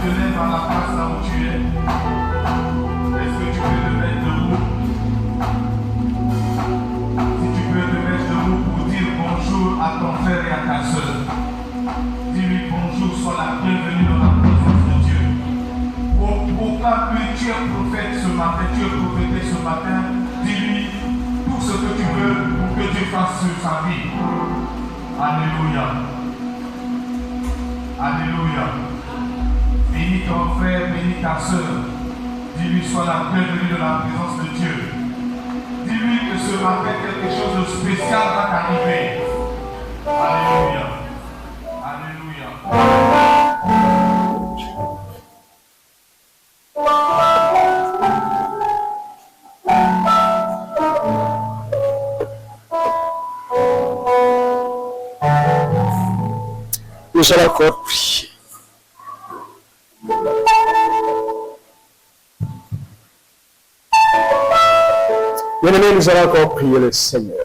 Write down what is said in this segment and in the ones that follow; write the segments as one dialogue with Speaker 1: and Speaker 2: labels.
Speaker 1: te lèves à la place là où tu es. Est-ce que tu peux te mettre debout? Si tu peux te mettre debout pour dire bonjour à ton frère et à ta soeur. Dis-lui bonjour, sois la bienvenue dans la présence de Dieu. Au cas où tu es prophète ce matin, tu es prophétesse ce matin, dis-lui tout ce que tu veux pour que Dieu fasse sur sa vie. Alléluia. Alléluia. Bénis ton frère, bénis ta soeur. Dis-lui sois la bienvenue dans la présence de Dieu. Dis-lui que ce matin quelque chose de spécial va t'arriver. Alléluia. Alléluia.
Speaker 2: Nous allons encore prier. Bien-aimés, nous allons encore prier le Seigneur.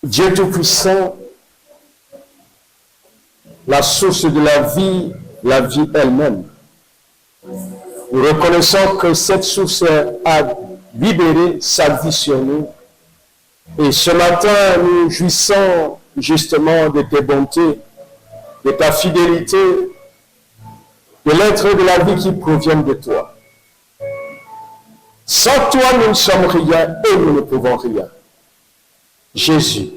Speaker 2: Dieu Tout-Puissant, la source de la vie elle-même. Nous reconnaissons que cette source a libéré sa vie sur nous. Et ce matin, nous jouissons justement de tes bontés, de ta fidélité, de l'être de la vie qui provient de toi. Sans toi, nous ne sommes rien et nous ne pouvons rien. Jésus,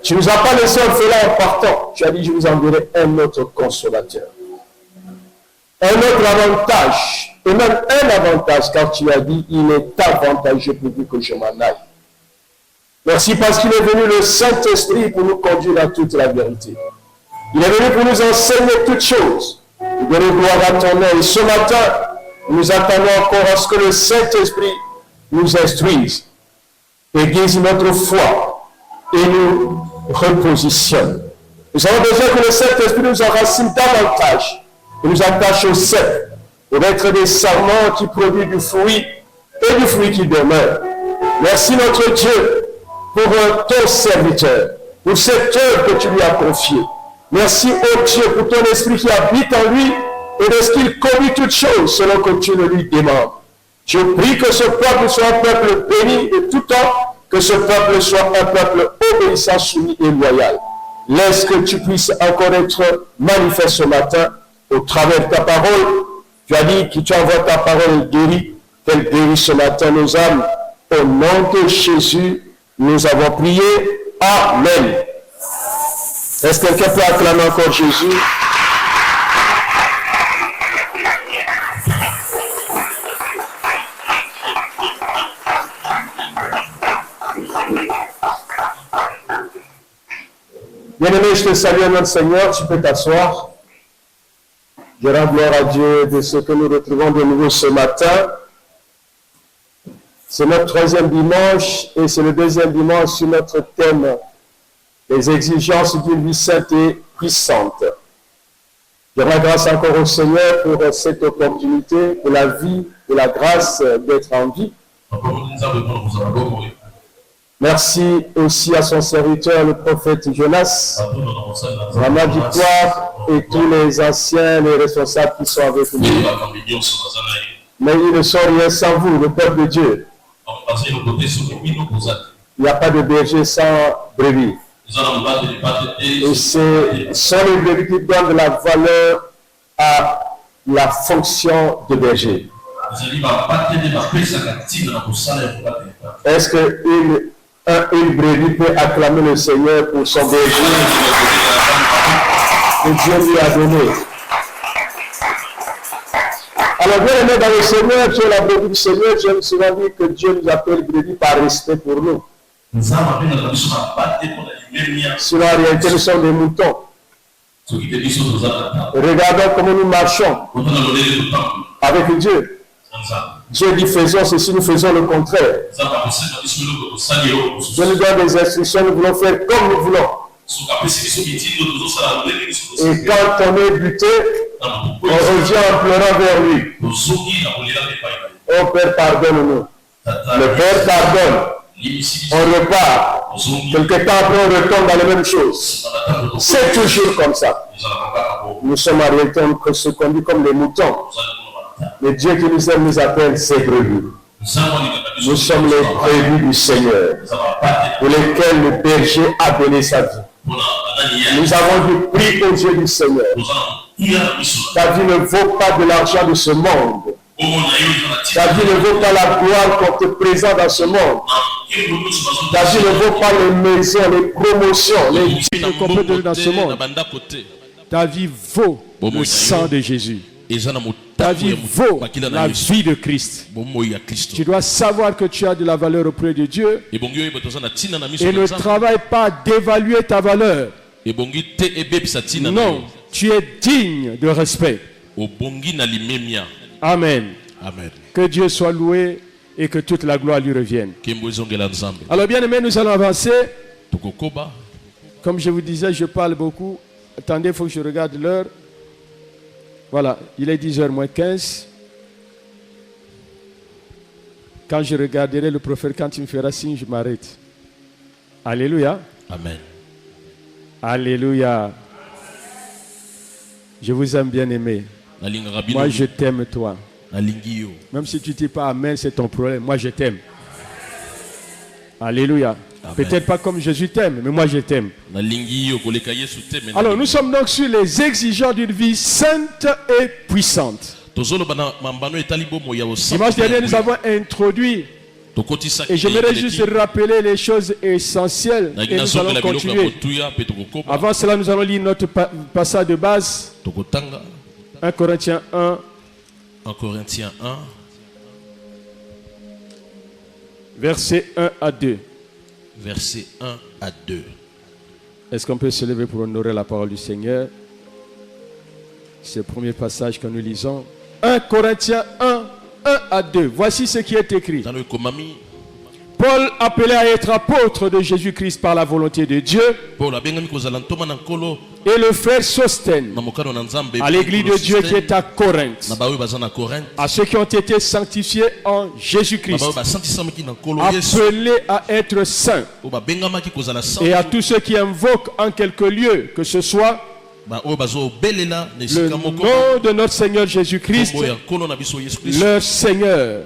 Speaker 2: tu ne nous as pas laissé orphelins en partant. Tu as dit, je vous enverrai un autre consolateur. Un autre avantage, et même un avantage, car tu as dit, il est avantageux pour vous que je m'en aille. Merci parce qu'il est venu le Saint-Esprit pour nous conduire à toute la vérité. Il est venu pour nous enseigner toutes choses. Nous donner gloire à ton nom. Et ce matin, nous attendons encore à ce que le Saint-Esprit nous instruise, aiguise notre foi et nous repositionne. Nous avons besoin que le Saint-Esprit nous enracine davantage et nous attache au sec pour être des sarments qui produisent du fruit et du fruit qui demeure. Merci notre Dieu pour ton serviteur, pour cette œuvre que tu lui as confiée. Merci, ô Dieu, pour ton esprit qui habite en lui et de ce qu'il conduit toutes choses selon que tu le lui demandes. Je prie que ce peuple soit un peuple béni de tout temps, que ce peuple soit un peuple obéissant, soumis et loyal. Laisse que tu puisses encore être manifeste ce matin au travers de ta parole. Tu as dit que tu envoies ta parole guérie, qu'elle guérit ce matin nos âmes. Au nom de Jésus, nous avons prié. Amen. Est-ce que quelqu'un peut acclamer encore Jésus? Bien-aimé, je te salue, notre Seigneur. Tu peux t'asseoir. Je rends gloire à Dieu de ce que nous retrouvons de nouveau ce matin. C'est notre troisième dimanche et c'est le deuxième dimanche sur notre thème les exigences d'une vie sainte et puissante. Je rends grâce encore au Seigneur pour cette opportunité, pour la vie, pour la grâce d'être en vie. Merci aussi à son serviteur, le prophète Jonas, Maman Victoire et tous les anciens, les responsables qui sont avec nous. Mais ils ne sont rien sans vous, le peuple de Dieu. Il n'y a pas de berger sans brebis. Et ce sont les brebis qui donnent de la valeur à la fonction de berger. Est-ce qu'une brebis peut acclamer le Seigneur pour son berger que Dieu lui a donné? Alors, bien aimé dans le Seigneur, tu es la brebis du Seigneur. J'aime souvent dire que Dieu nous appelle brebis par respect pour nous. Sinon, en réalité, nous sommes des moutons. Regardons comment nous marchons avec Dieu. Dieu dit faisons ceci, nous faisons le contraire. Dieu nous donne des instructions, nous voulons faire comme nous voulons. Et quand on est buté, on revient en pleurant vers lui. Oh Père, pardonne-nous. Le Père pardonne. On repart. Quelque temps après, on retombe dans les mêmes choses. C'est toujours comme ça. Nous sommes en réalité, on se conduit comme des moutons. Mais Dieu qui nous aime nous appelle ses brebis. Nous sommes les brebis du Seigneur, pour lesquels le berger a donné sa vie. Nous avons du prix au Dieu du Seigneur. Ta vie ne vaut pas de l'argent de ce monde. Ta vie ne vaut pas la gloire qu'on te présente dans ce monde. Ta vie ne vaut pas les maisons, les promotions, les titres qu'on peut donner dans ce monde. Ta vie vaut le sang de Jésus. Ta vie vaut la vie de Christ. Tu dois savoir que tu as de la valeur auprès de Dieu et ne travaille pas d'évaluer ta valeur. Non, tu es digne de respect. Amen.
Speaker 3: Amen.
Speaker 2: Que Dieu soit loué et que toute la gloire lui revienne. Alors bien aimés, nous allons avancer. Comme je vous disais, je parle beaucoup. Attendez, il faut que je regarde l'heure. Voilà, il est 10h moins 15. Quand je regarderai le prophète, quand il me fera signe, je m'arrête. Alléluia.
Speaker 3: Amen.
Speaker 2: Alléluia. Je vous aime bien aimé. Moi je t'aime toi. Même si tu ne dis pas Amen, c'est ton problème. Moi je t'aime. Alléluia. Peut-être pas comme Jésus t'aime, mais moi je t'aime. Alors nous sommes donc sur les exigences d'une vie sainte et puissante. Dimanche dernier nous avons introduit et j'aimerais juste rappeler les choses essentielles et nous allons continuer. Avant cela nous allons lire notre passage de base. 1 Corinthiens 1.
Speaker 3: 1 Corinthiens 1.
Speaker 2: Versets 1 à 2.
Speaker 3: Versets 1 à 2.
Speaker 2: Est-ce qu'on peut se lever pour honorer la parole du Seigneur? C'est le premier passage que nous lisons. 1 Corinthiens 1, 1 à 2. Voici ce qui est écrit. Paul, appelé à être apôtre de Jésus-Christ par la volonté de Dieu, et le frère Sostène, à l'église de Dieu qui est à Corinthe, à ceux qui ont été sanctifiés en Jésus-Christ, appelés à être saints, et à tous ceux qui invoquent en quelque lieu, que ce soit le nom de notre Seigneur Jésus-Christ, leur Seigneur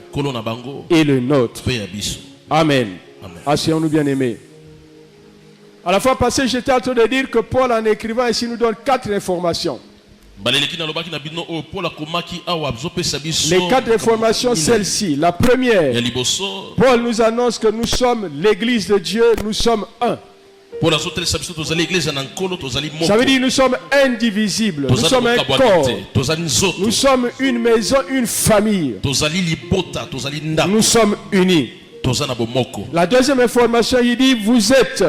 Speaker 2: et le nôtre. Amen. Asseyons-nous bien aimés. À la fois passée, j'étais en train de dire que Paul, en écrivant ici, nous donne 4 informations. Les 4 informations, celles-ci. La première, Paul nous annonce que nous sommes l'église de Dieu, nous sommes un. Ça veut dire que nous sommes indivisibles, nous sommes un corps, nous sommes une maison, une famille, nous sommes unis. La deuxième information, il dit vous êtes.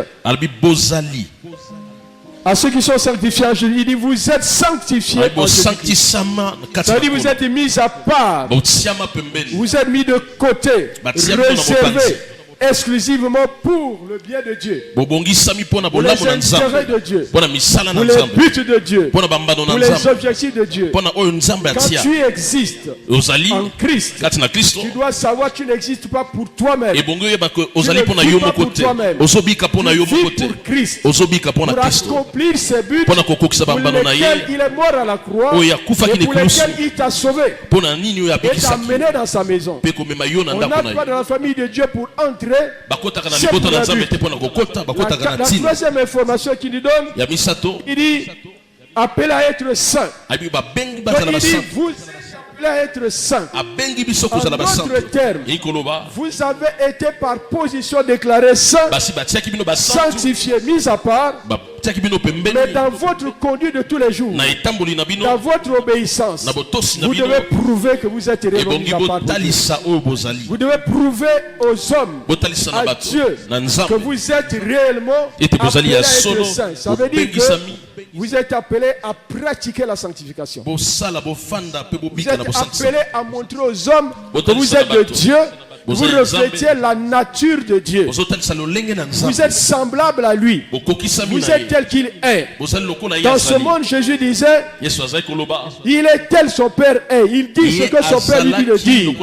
Speaker 2: À ceux qui sont sanctifiés en Jésus, il dit vous êtes sanctifiés en Jésus. Ça veut dire vous êtes mis à part. Vous êtes mis de côté, réservés exclusivement pour le bien de Dieu, pour les intérêts de Dieu, pour les buts de Dieu, pour les objectifs de Dieu. Quand tu existes en Christ, tu dois savoir que tu n'existes pas pour toi-même. Tu ne vis pas pour toi-même. Tu vis pour Christ, pour accomplir ses buts pour lesquels il est mort à la croix et pour lesquels il t'a sauvé et t'a mené dans sa maison. On n'a pas dans la famille de Dieu pour entrer. La troisième information qu'il nous donne, il dit appelé à être saint. Donc il dit vous appelé à être saint. En d'autres termes, vous avez été par position déclaré saint, sanctifié, mis à part. Mais dans votre conduite de tous les jours, dans votre obéissance, vous devez prouver que vous êtes réellement mis à part. Vous devez prouver aux hommes, à Dieu, que vous êtes réellement appelés à être saints. Ça veut dire que vous êtes appelés à pratiquer la sanctification. Vous êtes appelés à montrer aux hommes que vous êtes de Dieu. Vous reflétez la nature de Dieu. Vous êtes semblable à lui. Vous êtes tel qu'il est. Dans ce monde, Jésus disait, il est tel son Père est. Il dit ce que son Père lui dit de dire.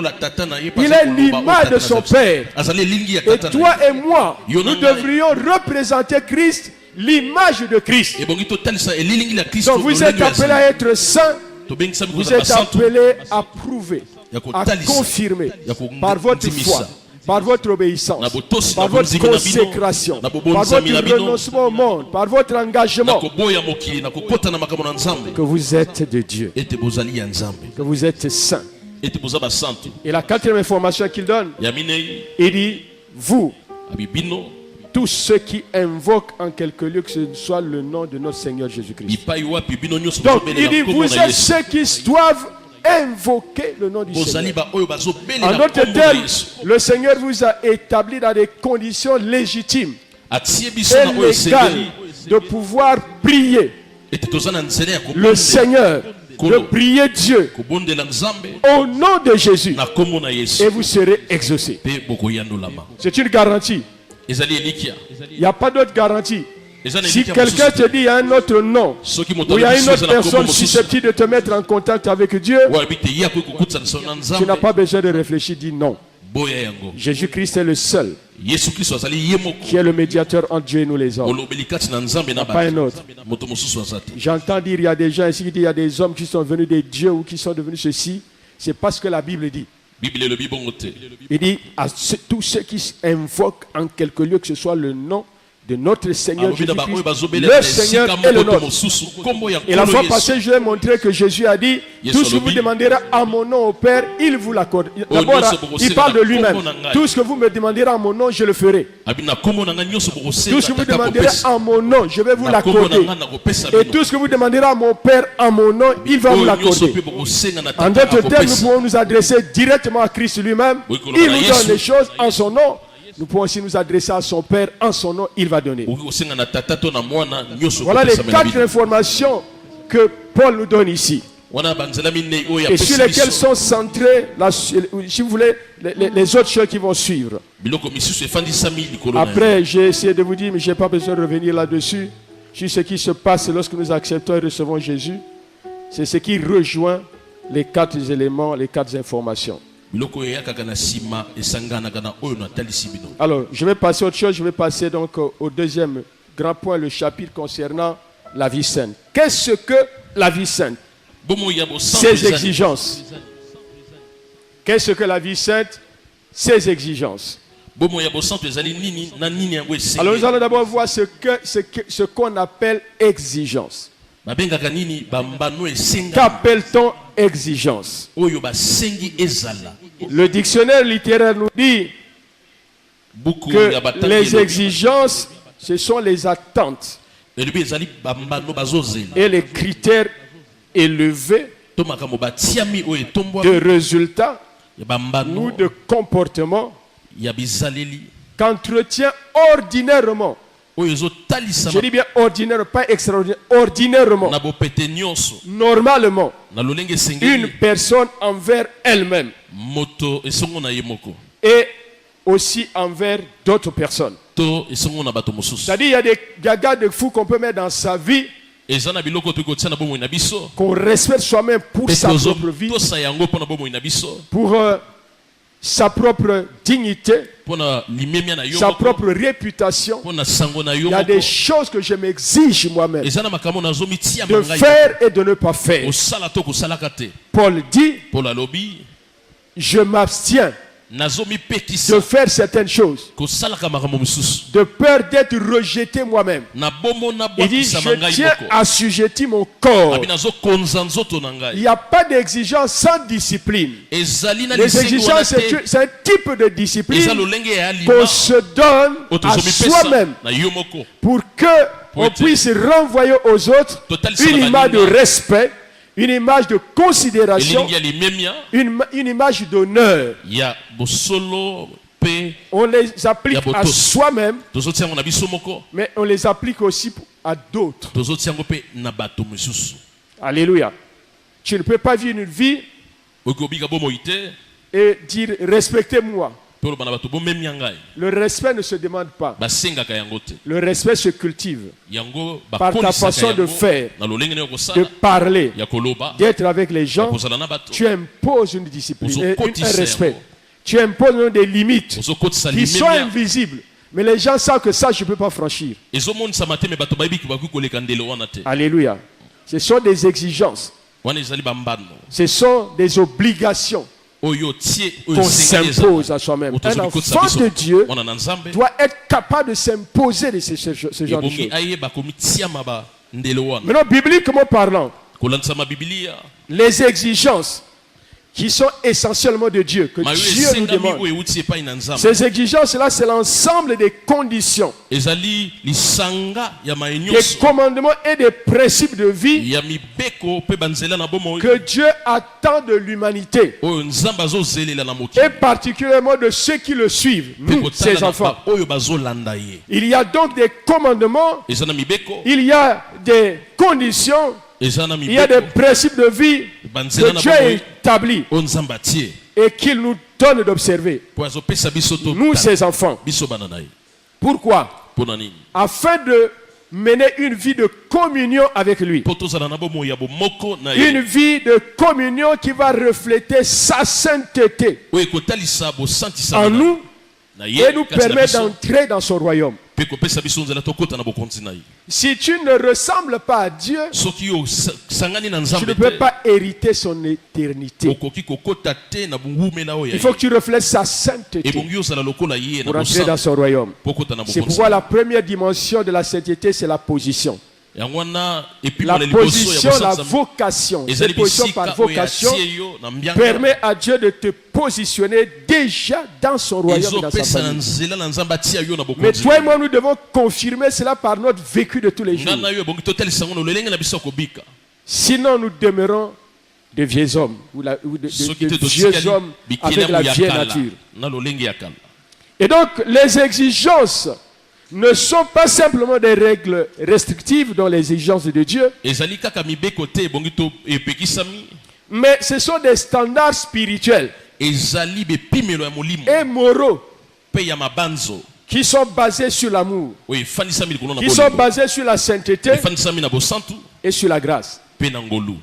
Speaker 2: Il est l'image de son Père. Et toi et moi, nous devrions représenter Christ l'image de Christ.
Speaker 3: ebongi totalisa elilingi la Kristo
Speaker 2: Donc vous êtes appelés à être saints.
Speaker 3: tobengisami
Speaker 2: Vous
Speaker 3: kozala
Speaker 2: êtes
Speaker 3: basantu
Speaker 2: appelés à prouver,
Speaker 3: ya
Speaker 2: à
Speaker 3: kotalisa
Speaker 2: confirmer
Speaker 3: ya
Speaker 2: par votre
Speaker 3: kondimisa
Speaker 2: foi, par votre obéissance,
Speaker 3: na botosi
Speaker 2: par
Speaker 3: na
Speaker 2: votre
Speaker 3: bonzimi na bino
Speaker 2: consécration,
Speaker 3: na
Speaker 2: par
Speaker 3: bobonzami na
Speaker 2: votre
Speaker 3: bino
Speaker 2: renoncement au monde, par votre
Speaker 3: na
Speaker 2: engagement,
Speaker 3: koboya mokili na kokota na makambo na nzambe
Speaker 2: que vous êtes de Dieu,
Speaker 3: ete bozali ya nzambe
Speaker 2: que vous êtes saints.
Speaker 3: ete boza basantu
Speaker 2: Et la quatrième information qu'il donne,
Speaker 3: ya minei
Speaker 2: il dit, vous,
Speaker 3: abi bino
Speaker 2: tous ceux qui invoquent en quelque lieu que ce soit le nom de notre Seigneur Jésus-Christ.
Speaker 3: bipai wapi bino nyonso
Speaker 2: Donc il
Speaker 3: bozobelela
Speaker 2: dit,
Speaker 3: kombo
Speaker 2: vous
Speaker 3: na
Speaker 2: êtes
Speaker 3: Yesu
Speaker 2: ceux qui doivent invoquer le nom du
Speaker 3: bozali
Speaker 2: Seigneur.
Speaker 3: ba oyo
Speaker 2: En
Speaker 3: bazobelela
Speaker 2: d'autres
Speaker 3: kombo na
Speaker 2: termes,
Speaker 3: Yesu
Speaker 2: le Seigneur vous a établi dans des conditions légitimes
Speaker 3: atie biso
Speaker 2: et
Speaker 3: na oyo
Speaker 2: légales
Speaker 3: esengeli
Speaker 2: de pouvoir prier
Speaker 3: ete toza na nzela ya
Speaker 2: le Seigneur, de prier Dieu
Speaker 3: kobondela nzambe
Speaker 2: au nom de Jésus
Speaker 3: na kombo na Yesu
Speaker 2: et vous serez exaucés.
Speaker 3: mpe bokoyandolama
Speaker 2: C'est une garantie.
Speaker 3: ezali elikia
Speaker 2: Il n'y a pas d'autre garantie.
Speaker 3: eza na
Speaker 2: Si
Speaker 3: elikia
Speaker 2: quelqu'un te dit il y a un autre nom,
Speaker 3: soki
Speaker 2: ou
Speaker 3: moto
Speaker 2: il y a
Speaker 3: alobi
Speaker 2: une
Speaker 3: so
Speaker 2: autre
Speaker 3: eza na kombo
Speaker 2: personne
Speaker 3: mosusu
Speaker 2: susceptible de te mettre en contact avec Dieu,
Speaker 3: oyo alobi te ye akoki kokutisa na
Speaker 2: tu
Speaker 3: nzambe
Speaker 2: n'as pas besoin de réfléchir, dis non.
Speaker 3: boya yango
Speaker 2: Jésus-Christ est le seul
Speaker 3: yesu kristo azali ye moko
Speaker 2: qui est le médiateur entre Dieu et nous les hommes.
Speaker 3: olobeli kati na nzambe na
Speaker 2: Pas un
Speaker 3: bato
Speaker 2: autre.
Speaker 3: moto mosusu aza te
Speaker 2: J'entends dire il y a des gens ici qui disent il y a des hommes qui sont devenus des dieux ou qui sont devenus ceci. C'est parce que la Bible dit.
Speaker 3: bible elobi bongo te
Speaker 2: Il dit à tous ceux qui invoquent en quelque lieu que ce soit le nom de notre Seigneur
Speaker 3: alobi na baoyo
Speaker 2: Jésus-Christ,
Speaker 3: bazobelela
Speaker 2: le
Speaker 3: na
Speaker 2: Seigneur
Speaker 3: esika
Speaker 2: est le
Speaker 3: moko to
Speaker 2: nôtre.
Speaker 3: mosusu kombo ya
Speaker 2: Et la
Speaker 3: nkolo
Speaker 2: fois
Speaker 3: yesu
Speaker 2: passée, je vais montrer que Jésus a dit
Speaker 3: Yes,
Speaker 2: tout ce que vous
Speaker 3: Olobi.
Speaker 2: demanderez à mon nom au Père, il vous l'accorde.
Speaker 3: Oh,
Speaker 2: D'abord,
Speaker 3: nyonso bokosala
Speaker 2: il parle de
Speaker 3: na
Speaker 2: lui-même.
Speaker 3: kombo na ngai.
Speaker 2: Tout ce que vous me demanderez à mon nom, je le ferai.
Speaker 3: abi na kombo na ngai nyonso
Speaker 2: Tout
Speaker 3: bokosenga
Speaker 2: ce que vous
Speaker 3: tata
Speaker 2: demanderez
Speaker 3: kopesa
Speaker 2: à mon nom, je vais vous
Speaker 3: na kombo na
Speaker 2: l'accorder.
Speaker 3: ngai nakopesa
Speaker 2: Et
Speaker 3: bino
Speaker 2: tout ce que vous demanderez à mon Père en mon nom, il va vous
Speaker 3: oyo nyonso
Speaker 2: l'accorder.
Speaker 3: mpe bokosenga na
Speaker 2: En
Speaker 3: tata
Speaker 2: d'autres termes, nous
Speaker 3: akopesa
Speaker 2: pouvons nous adresser directement à Christ lui-même.
Speaker 3: Oui,
Speaker 2: Il nous donne
Speaker 3: Yesu.
Speaker 2: les choses en son nom. Nous pouvons aussi nous adresser à son Père en son nom. Il va donner.
Speaker 3: okoki kosenga na tata to na mwana nyonso
Speaker 2: Voilà les
Speaker 3: kopesamela
Speaker 2: 4
Speaker 3: bino
Speaker 2: informations que Paul nous donne ici.
Speaker 3: wana banzela minei oyo
Speaker 2: Et sur
Speaker 3: apesi
Speaker 2: lesquelles
Speaker 3: biso
Speaker 2: sont centrées, si vous voulez, les autres choses qui vont suivre.
Speaker 3: biloko misusu efandisami likolo na yango.
Speaker 2: Après, j'ai essayé de vous dire, mais je n'ai pas besoin de revenir là-dessus. Sur ce qui se passe lorsque nous acceptons et recevons Jésus, c'est ce qui rejoint les 4 éléments, les 4 informations.
Speaker 3: biloko oyo eyakaka na nsima esanganaka na oyo natalisi bino
Speaker 2: Alors, je vais passer à autre chose. Je vais passer donc au deuxième grand point, le chapitre concernant la vie sainte. Qu'est-ce que la vie sainte?
Speaker 3: bomoi ya bosantu
Speaker 2: Ses
Speaker 3: ezali
Speaker 2: exigences. Qu'est-ce que la vie sainte? Ses exigences.
Speaker 3: bomoi ya bosantu ezali nini na nini yango
Speaker 2: Alors, nous
Speaker 3: esengi
Speaker 2: allons d'abord voir ce qu'on appelle exigence.
Speaker 3: babengaka nini bambano esenga
Speaker 2: Qu'appelle-t-on exigence?
Speaker 3: oyo basengi ezala
Speaker 2: Le dictionnaire littéraire nous dit
Speaker 3: buku
Speaker 2: que
Speaker 3: ya batangi
Speaker 2: les
Speaker 3: elobi.
Speaker 2: exigences, ce sont les attentes
Speaker 3: elobi ezali bambano bazozela
Speaker 2: et les critères élevés
Speaker 3: to makambo batiami oyo
Speaker 2: de
Speaker 3: etombwami
Speaker 2: résultats
Speaker 3: ya
Speaker 2: ou
Speaker 3: bambano
Speaker 2: de comportements
Speaker 3: ya bizaleli
Speaker 2: qu'entretient ordinairement.
Speaker 3: oyo
Speaker 2: Je
Speaker 3: ezotalisama
Speaker 2: dis bien ordinaire, pas extraordinaire, ordinairement,
Speaker 3: na bopete nyonso
Speaker 2: normalement,
Speaker 3: na lolenge
Speaker 2: une
Speaker 3: esengeli
Speaker 2: personne envers elle-même
Speaker 3: moto esongo na ye moko
Speaker 2: et aussi envers d'autres personnes.
Speaker 3: to esongo na bato mosusu
Speaker 2: C'est-à-dire, il y a des gagas de fous qu'on peut mettre dans sa vie,
Speaker 3: eza na biloko toki kotia na bomoi na biso
Speaker 2: qu'on respecte soi-même pour
Speaker 3: mpe
Speaker 2: sa propre vie,
Speaker 3: tosa yango mpo na bomoi na biso
Speaker 2: pour sa propre dignité,
Speaker 3: mpo na limemia na yo
Speaker 2: sa
Speaker 3: moko
Speaker 2: propre réputation.
Speaker 3: mpo na sango na yo
Speaker 2: Il y a des
Speaker 3: moko
Speaker 2: choses que je m'exige moi-même
Speaker 3: eza na makambo nazomitia
Speaker 2: de
Speaker 3: mangai
Speaker 2: faire et de ne pas faire.
Speaker 3: kosala to kosalaka te
Speaker 2: Paul dit,
Speaker 3: mpona alobi
Speaker 2: je m'abstiens de
Speaker 3: nazomipekisa
Speaker 2: faire certaines choses,
Speaker 3: kosalaka makambo mosusu
Speaker 2: de peur d'être rejeté moi-même.
Speaker 3: na bomo
Speaker 2: Il dit,
Speaker 3: nabwakisa
Speaker 2: je
Speaker 3: mangai
Speaker 2: tiens
Speaker 3: moko
Speaker 2: assujetti mon corps.
Speaker 3: abi nazokonza nzoto na
Speaker 2: Il
Speaker 3: ngai
Speaker 2: n'y a pas d'exigence sans discipline.
Speaker 3: ezali na
Speaker 2: Les
Speaker 3: lisengi wana
Speaker 2: exigences,
Speaker 3: te
Speaker 2: c'est un type de
Speaker 3: eza
Speaker 2: discipline
Speaker 3: lolenge ya
Speaker 2: qu'on
Speaker 3: alima
Speaker 2: se donne
Speaker 3: oyo
Speaker 2: à
Speaker 3: tozomipesa
Speaker 2: soi-même
Speaker 3: na yo moko
Speaker 2: pour que on
Speaker 3: être-
Speaker 2: puisse renvoyer aux autres
Speaker 3: Total, ça
Speaker 2: une
Speaker 3: va
Speaker 2: image de
Speaker 3: venir.
Speaker 2: respect, une image de considération,
Speaker 3: elingi ya limemia
Speaker 2: une image d'honneur.
Speaker 3: ya bosolo mpe
Speaker 2: On les applique
Speaker 3: Ya
Speaker 2: à
Speaker 3: botos.
Speaker 2: soi-même,
Speaker 3: tozotia yango na biso moko
Speaker 2: mais on les applique aussi à d'autres.
Speaker 3: tozotia yango mpe na bato mosusu
Speaker 2: Alléluia. Tu ne peux pas vivre une vie
Speaker 3: oyoki obika bomoi te
Speaker 2: et dire respectez-moi.
Speaker 3: mpe oloba na bato bomemia ngai
Speaker 2: Le respect ne se demande pas.
Speaker 3: basengaka yango te
Speaker 2: Le respect se cultive.
Speaker 3: yango
Speaker 2: Par ta
Speaker 3: bakolisaka
Speaker 2: façon de
Speaker 3: yango
Speaker 2: faire,
Speaker 3: na lolenge na yo
Speaker 2: de
Speaker 3: kosala
Speaker 2: parler,
Speaker 3: ya koloba
Speaker 2: d'être avec les
Speaker 3: ya
Speaker 2: gens.
Speaker 3: kozala na bato
Speaker 2: Tu imposes une discipline,
Speaker 3: Ozo
Speaker 2: un
Speaker 3: kotisa
Speaker 2: respect.
Speaker 3: yango.
Speaker 2: Tu imposes même des limites
Speaker 3: ozokotisa
Speaker 2: qui sont
Speaker 3: limemia
Speaker 2: invisibles, Mais les gens savent que ça, je ne peux pas franchir.
Speaker 3: ezomonisa mateme bato bayebi bakoki koleka ndelo wana te.
Speaker 2: Alléluia. Ce sont des exigences.
Speaker 3: Wana ezali bambano
Speaker 2: Ce sont des obligations
Speaker 3: oyo tie
Speaker 2: qu'on s'impose à soi-même. Un enfant de Dieu
Speaker 3: mwana na nzambe
Speaker 2: doit être capable de s'imposer de ce genre de
Speaker 3: ebongi
Speaker 2: choses.
Speaker 3: ayeba komitiama ba ndelo wana
Speaker 2: Maintenant, bibliquement parlant,
Speaker 3: kolandisa mabiblia
Speaker 2: les exigences qui sont essentiellement de Dieu, que
Speaker 3: mayo
Speaker 2: Dieu nous
Speaker 3: esengami
Speaker 2: demande.
Speaker 3: oyo euti epai na nzambe
Speaker 2: Ces exigences-là, c'est l'ensemble des conditions,
Speaker 3: ezali lisanga ya maye
Speaker 2: des
Speaker 3: nyonso
Speaker 2: commandements et des principes de vie
Speaker 3: ya mibeko mpe banzela na bomoi
Speaker 2: que Dieu attend de l'humanité,
Speaker 3: oyo nzambe azozelela na
Speaker 2: et
Speaker 3: mokili
Speaker 2: particulièrement de ceux qui le suivent,
Speaker 3: mpe
Speaker 2: nous, ses
Speaker 3: kotala na
Speaker 2: enfants.
Speaker 3: oyo bazolanda ye
Speaker 2: Il y a donc des commandements,
Speaker 3: eza na mibeko
Speaker 2: il y a des conditions,
Speaker 3: eza na
Speaker 2: il y a des
Speaker 3: mibeko
Speaker 2: principes de vie
Speaker 3: banzela
Speaker 2: que
Speaker 3: na
Speaker 2: Dieu a
Speaker 3: bomoi
Speaker 2: établis
Speaker 3: oyo nzambe atie
Speaker 2: et qu'il nous donne d'observer,
Speaker 3: po azopesa biso
Speaker 2: nous,
Speaker 3: totala
Speaker 2: ses enfants.
Speaker 3: biso bana na ye
Speaker 2: Pourquoi?
Speaker 3: mpo na nini
Speaker 2: Afin de mener une vie de communion avec lui.
Speaker 3: mpo tozala na bomoi ya bomoko na
Speaker 2: Une
Speaker 3: ye
Speaker 2: vie de communion qui va refléter sa sainteté
Speaker 3: oyo ekotalisa bosantisa
Speaker 2: en nous
Speaker 3: na
Speaker 2: et
Speaker 3: ye
Speaker 2: nous
Speaker 3: kati na
Speaker 2: permet
Speaker 3: biso
Speaker 2: d'entrer dans son royaume.
Speaker 3: mpe kopesa biso nzela tokɔta na bokonzi na ye
Speaker 2: Si tu ne ressembles pas à Dieu,
Speaker 3: soki yo sangani na
Speaker 2: tu ne
Speaker 3: nzambe
Speaker 2: peux
Speaker 3: te
Speaker 2: pas hériter son éternité.
Speaker 3: okoki kokɔta te na bongumela oyo
Speaker 2: Il
Speaker 3: ya
Speaker 2: faut
Speaker 3: ye
Speaker 2: que tu reflètes sa sainteté
Speaker 3: ebongi ozala lokola ye na
Speaker 2: pour entrer dans
Speaker 3: bosala
Speaker 2: son royaume.
Speaker 3: mpo kota na
Speaker 2: C'est
Speaker 3: bokonzi
Speaker 2: pourquoi la première dimension de la sainteté, c'est la position.
Speaker 3: yango wana epima
Speaker 2: La
Speaker 3: na liboso
Speaker 2: position,
Speaker 3: ya
Speaker 2: la
Speaker 3: bosanza
Speaker 2: vocation.
Speaker 3: ezali
Speaker 2: Cette position
Speaker 3: bisika
Speaker 2: par
Speaker 3: oyo
Speaker 2: vocation
Speaker 3: atie yo na mbianga
Speaker 2: permet à Dieu de te positionner déjà dans son royaume et dans sa
Speaker 3: ezopesa na
Speaker 2: famille.
Speaker 3: nzela na nzambe atia yo na
Speaker 2: Mais
Speaker 3: bokonzi
Speaker 2: toi et moi, nous devons confirmer cela par notre vécu de tous les jours.
Speaker 3: nga na yo ebongi totalisa ngo na lolenge na biso ya kobika
Speaker 2: Sinon, nous demeurons de vieux hommes, ou de
Speaker 3: soki te
Speaker 2: vieux
Speaker 3: totikali
Speaker 2: hommes avec la
Speaker 3: bikelamu ya
Speaker 2: vieille
Speaker 3: kala
Speaker 2: nature.
Speaker 3: na lolenge ya kala
Speaker 2: Et donc, les exigences ne sont pas simplement des règles restrictives dans les exigences de Dieu,
Speaker 3: ezali kaka mibeko te ebongi to epekisami
Speaker 2: mais ce sont des standards spirituels
Speaker 3: ezali bepimelo ya molimo
Speaker 2: et moraux
Speaker 3: mpe ya mabanzo
Speaker 2: qui sont basés sur l'amour,
Speaker 3: oyo efandisami likolo na
Speaker 2: qui sont
Speaker 3: bolingo
Speaker 2: basés sur la sainteté
Speaker 3: efandisami na bosantu
Speaker 2: et sur la grâce.
Speaker 3: mpe na ngolu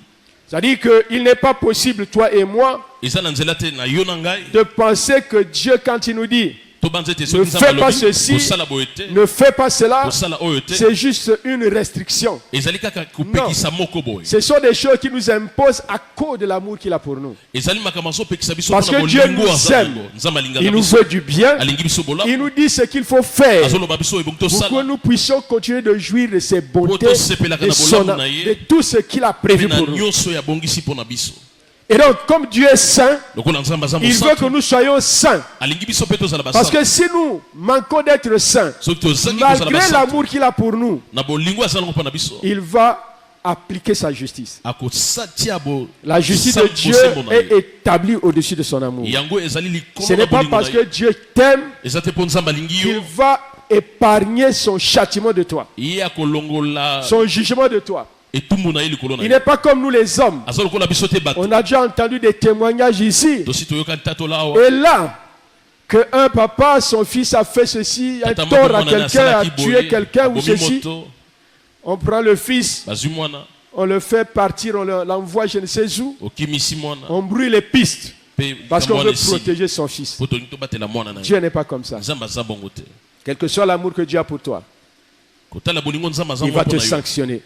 Speaker 2: C'est-à-dire qu'il n'est pas possible, toi et moi,
Speaker 3: eza na nzela te na yo na ngai
Speaker 2: de penser que Dieu, quand il nous dit
Speaker 3: tobanza ete
Speaker 2: ne
Speaker 3: soki nzambe
Speaker 2: fais pas
Speaker 3: alobi
Speaker 2: ceci,
Speaker 3: kosala boye te
Speaker 2: ne fais pas cela,
Speaker 3: kosala oyo te
Speaker 2: c'est juste une restriction.
Speaker 3: ezali kaka kopekisa moko boye
Speaker 2: Ce sont des choses qui nous imposent à cause de l'amour qu'il a pour nous.
Speaker 3: ezali makambo azopekisa biso
Speaker 2: Parce
Speaker 3: mpona
Speaker 2: que Dieu
Speaker 3: bolingo
Speaker 2: nous
Speaker 3: aza
Speaker 2: aime.
Speaker 3: nango nzambe
Speaker 2: Il
Speaker 3: alingaka
Speaker 2: nous
Speaker 3: biso
Speaker 2: veut du bien.
Speaker 3: alingi biso
Speaker 2: Il
Speaker 3: bolamu
Speaker 2: nous dit ce qu'il faut faire
Speaker 3: azoloba biso oyo ebongi
Speaker 2: pour que
Speaker 3: tosala
Speaker 2: nous puissions continuer de jouir de ses bontés,
Speaker 3: Po tosepelaka
Speaker 2: de,
Speaker 3: na
Speaker 2: son,
Speaker 3: bolamu na ye.
Speaker 2: de tout ce qu'il a
Speaker 3: mpe
Speaker 2: prévu
Speaker 3: na
Speaker 2: pour nous.
Speaker 3: nyonso oyo abongisi mpona biso
Speaker 2: Et donc, comme Dieu est saint,
Speaker 3: lokola nzambe aza
Speaker 2: il veut que
Speaker 3: mosantu
Speaker 2: nous soyons saints.
Speaker 3: alingi biso mpe tozala
Speaker 2: Parce
Speaker 3: basantu
Speaker 2: que si nous manquons d'être saints,
Speaker 3: soki tozangi kozala
Speaker 2: malgré
Speaker 3: basantu
Speaker 2: l'amour qu'il a pour nous,
Speaker 3: na bolingo aza nango mpona biso
Speaker 2: il va appliquer sa justice.
Speaker 3: akosatia
Speaker 2: La justice de Dieu est établie au-dessus de son amour.
Speaker 3: yango ezali likolo
Speaker 2: Ce
Speaker 3: na
Speaker 2: n'est pas
Speaker 3: bolingo
Speaker 2: parce
Speaker 3: na
Speaker 2: que
Speaker 3: ye
Speaker 2: Dieu t'aime
Speaker 3: eza te mpo nzambe alingi
Speaker 2: qu'il
Speaker 3: yo
Speaker 2: va épargner son châtiment de toi,
Speaker 3: ye akolongola
Speaker 2: son jugement de toi.
Speaker 3: etumbu na ye likolo na
Speaker 2: Il
Speaker 3: ye
Speaker 2: n'est pas comme nous les hommes.
Speaker 3: aza lokola biso te bato
Speaker 2: On a déjà entendu des témoignages ici.
Speaker 3: tosi toyokani tatola awa
Speaker 2: Et là, que un papa, son fils a fait ceci, un
Speaker 3: tata
Speaker 2: tort
Speaker 3: moko
Speaker 2: à
Speaker 3: mwana
Speaker 2: quelqu'un, a
Speaker 3: asalaki
Speaker 2: tué
Speaker 3: boye
Speaker 2: quelqu'un ou
Speaker 3: abomi
Speaker 2: ceci.
Speaker 3: moto
Speaker 2: On prend le fils,
Speaker 3: bazwi mwana
Speaker 2: on le fait partir, on l'envoie je ne sais où.
Speaker 3: okimisi mwana
Speaker 2: On brûle les pistes
Speaker 3: mpe
Speaker 2: parce qu'on
Speaker 3: mwana
Speaker 2: veut
Speaker 3: esili
Speaker 2: protéger son fils.
Speaker 3: po tolingi tobatela mwana na ye
Speaker 2: Dieu n'est pas comme ça.
Speaker 3: nzambe aza bongo te
Speaker 2: Quel que soit l'amour que Dieu a pour toi,
Speaker 3: kotala bolingo nzambe aza
Speaker 2: il va
Speaker 3: bongo
Speaker 2: te
Speaker 3: na yo
Speaker 2: sanctionner.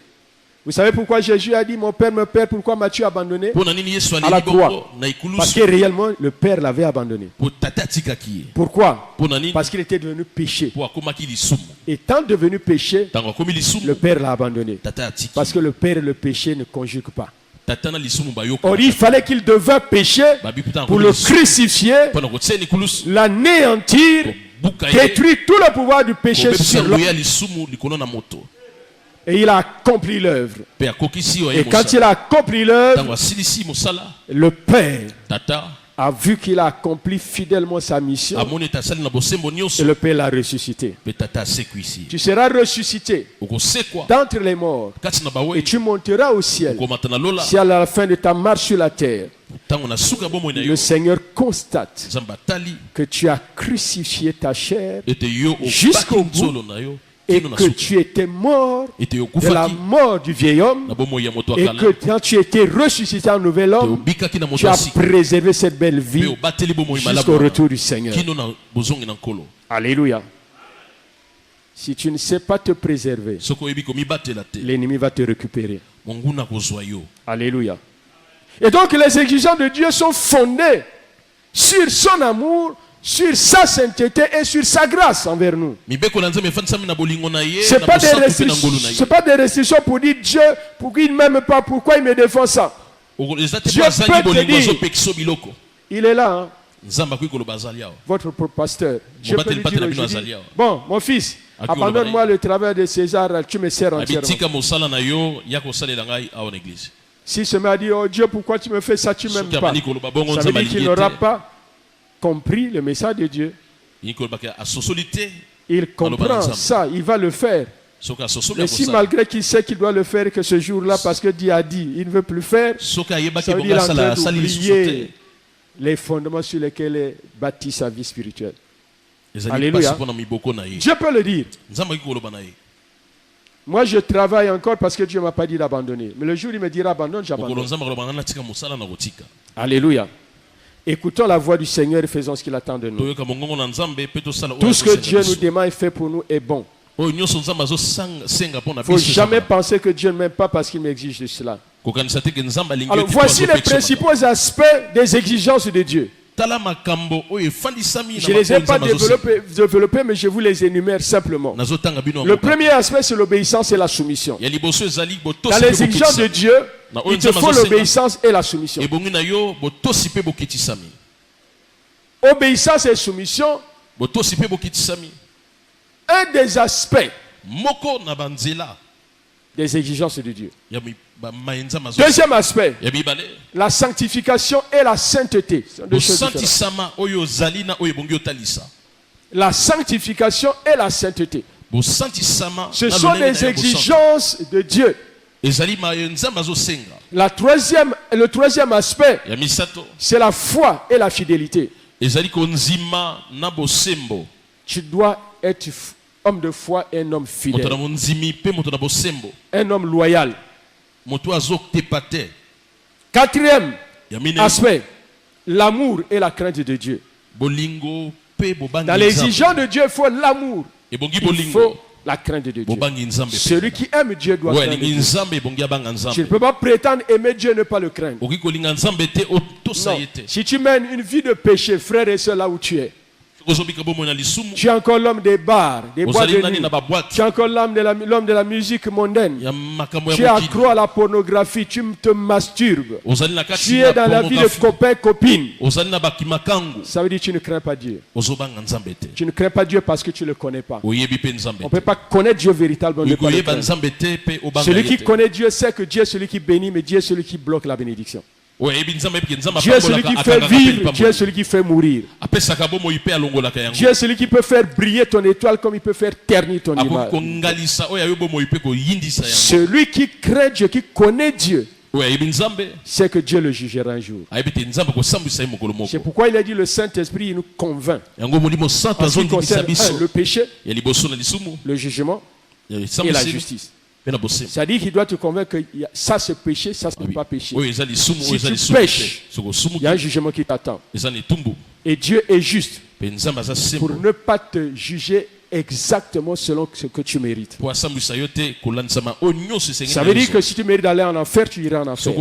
Speaker 2: Vous savez pourquoi Jésus a dit, mon père, pourquoi m'as-tu abandonné?
Speaker 3: mpo na nini yesu
Speaker 2: À la
Speaker 3: aleli
Speaker 2: croix.
Speaker 3: bongo na
Speaker 2: Parce que
Speaker 3: ekulusu
Speaker 2: réellement, le père l'avait abandonné.
Speaker 3: po tata atikaki ye
Speaker 2: Pourquoi?
Speaker 3: mpo na nini
Speaker 2: Parce qu'il était devenu péché.
Speaker 3: po akomaki lisumu
Speaker 2: Étant devenu péché,
Speaker 3: ntango akomi
Speaker 2: le
Speaker 3: lisumu
Speaker 2: père l'a abandonné.
Speaker 3: tata atiki
Speaker 2: Parce que le père et le péché ne conjuguent pas.
Speaker 3: tata na lisumu
Speaker 2: Or, il fallait qu'il devint péché
Speaker 3: babi puta
Speaker 2: pour le crucifier,
Speaker 3: mpona kotia likulusu
Speaker 2: l'anéantir,
Speaker 3: kobuka ye
Speaker 2: détruire tout le pouvoir du péché
Speaker 3: kobebisa
Speaker 2: sur l'homme.
Speaker 3: nguya lisumu likolo na moto
Speaker 2: Et il a accompli l'œuvre.
Speaker 3: mpe akokisi yo
Speaker 2: Et
Speaker 3: aye
Speaker 2: quand il
Speaker 3: mosala
Speaker 2: a accompli l'œuvre,
Speaker 3: ntango asilisi mosala
Speaker 2: le père
Speaker 3: tata
Speaker 2: a vu qu'il a accompli fidèlement sa mission
Speaker 3: amoni ete asali na bosembo
Speaker 2: et
Speaker 3: nyonso
Speaker 2: le père l'a ressuscité.
Speaker 3: mpe tata asekwisi
Speaker 2: Tu seras ressuscité
Speaker 3: okosekwa
Speaker 2: d'entre les morts
Speaker 3: kati na
Speaker 2: et
Speaker 3: bawei
Speaker 2: tu monteras au ciel.
Speaker 3: okomata na lola
Speaker 2: Si à la fin de ta marche sur la terre,
Speaker 3: ntango na suka bomoi na yo
Speaker 2: le Seigneur constate
Speaker 3: nzambe atali
Speaker 2: que tu as crucifié ta chair
Speaker 3: ete yo
Speaker 2: Jusqu'au
Speaker 3: obaki nzolo na yo
Speaker 2: et
Speaker 3: kino na
Speaker 2: que
Speaker 3: suka
Speaker 2: tu étais mort
Speaker 3: ete
Speaker 2: de la
Speaker 3: okufaki
Speaker 2: mort du vieil homme
Speaker 3: na bomoi ya moto
Speaker 2: et
Speaker 3: akala
Speaker 2: que quand tu étais ressuscité en nouvel
Speaker 3: te
Speaker 2: homme,
Speaker 3: obikaki na
Speaker 2: tu
Speaker 3: moto ya
Speaker 2: as
Speaker 3: sika
Speaker 2: préservé cette belle
Speaker 3: mpe
Speaker 2: vie
Speaker 3: obateli bomoi
Speaker 2: jusqu'au
Speaker 3: malamu wana
Speaker 2: retour du Seigneur.
Speaker 3: kino na bozongi na nkolo
Speaker 2: Alléluia. Si tu ne sais pas te préserver, l'ennemi va te récupérer. Alléluia. Et donc les exigences de Dieu sont fondées sur son amour, sur sa sainteté et sur sa grâce envers nous. Ce n'est pas des restrictions pour dire Dieu, pourquoi il ne m'aime pas, pourquoi il me défend ça. Dieu peut te dire, il est là, hein? Votre pasteur. Dieu peut lui dire aujourd'hui, bon, mon fils, abandonne-moi le travail de César, tu me sers entièrement. Si ce m'a dit, oh Dieu, pourquoi tu me fais ça, tu ne m'aimes pas. Ça veut dire qu'il n'aura pas compris le message de Dieu. Il comprend ça, il va le faire. Et si malgré qu'il sait qu'il doit le faire que ce jour-là, parce que Dieu a dit, il ne veut plus faire, ça veut dire qu'il est en train d'oublier les fondements sur lesquels est bâtie sa vie spirituelle. Alléluia. Dieu peut le dire. Moi, je travaille encore parce que Dieu ne m'a pas dit d'abandonner. Mais le jour où il me dira abandonne, j'abandonne. Alléluia. Écoutons la voix du Seigneur et faisons ce qu'il attend de nous. Tout ce que Dieu nous demande et fait pour nous est bon. Il ne faut jamais penser que Dieu ne m'aime pas parce qu'il m'exige de cela. Alors, voici les principaux aspects des exigences de Dieu. Je ne les ai pas développés, mais je vous les énumère simplement. Le premier aspect, c'est l'obéissance et la soumission. Dans les exigences de Dieu, il te faut l'obéissance et la soumission. Obéissance et soumission, un des aspects des exigences de Dieu. Deuxième aspect, la sanctification et la sainteté. La sanctification et la sainteté. Ce sont des exigences de Dieu. Le troisième aspect, c'est la foi et la fidélité. Tu dois être homme de foi et un homme fidèle. Un homme loyal. Quatrième aspect, l'amour et la crainte de Dieu. Dans les exigences de Dieu, il faut l'amour. Il faut la crainte de Dieu. Celui qui aime Dieu doit craindre Dieu. Tu ne peux pas prétendre aimer Dieu et ne pas le craindre. Non. Si tu mènes une vie de péché, frère et soeur, là où tu es, tu es encore l'homme des bars, des boîtes de nuit. Tu es encore l'homme de la musique mondaine. Tu es accro à la pornographie. Tu te masturbes. Tu es dans la vie de copains, copines. Ça veut dire que tu ne crains pas Dieu. Tu ne crains pas Dieu parce que tu ne le connais pas. On ne peut pas connaître Dieu véritablement. Celui qui connaît Dieu sait que Dieu est celui qui bénit, mais Dieu est celui qui bloque la bénédiction. Dieu est celui qui fait vivre, Dieu est celui qui fait mourir. Dieu est celui qui peut faire briller ton étoile comme il peut faire ternir ton image. Celui qui craint Dieu, qui connaît Dieu, c'est que Dieu le jugera un jour. C'est pourquoi il a dit le Saint-Esprit il nous convainc. En ce qui concerne le péché, le jugement et la justice. C'est-à-dire qu'il doit te convaincre que ça c'est péché, ça c'est pas péché. Si tu pêches, il y a un jugement qui t'attend. Et Dieu est juste pour ne pas te juger exactement selon ce que tu mérites. Ça veut dire que si tu mérites d'aller en enfer, tu iras en enfer.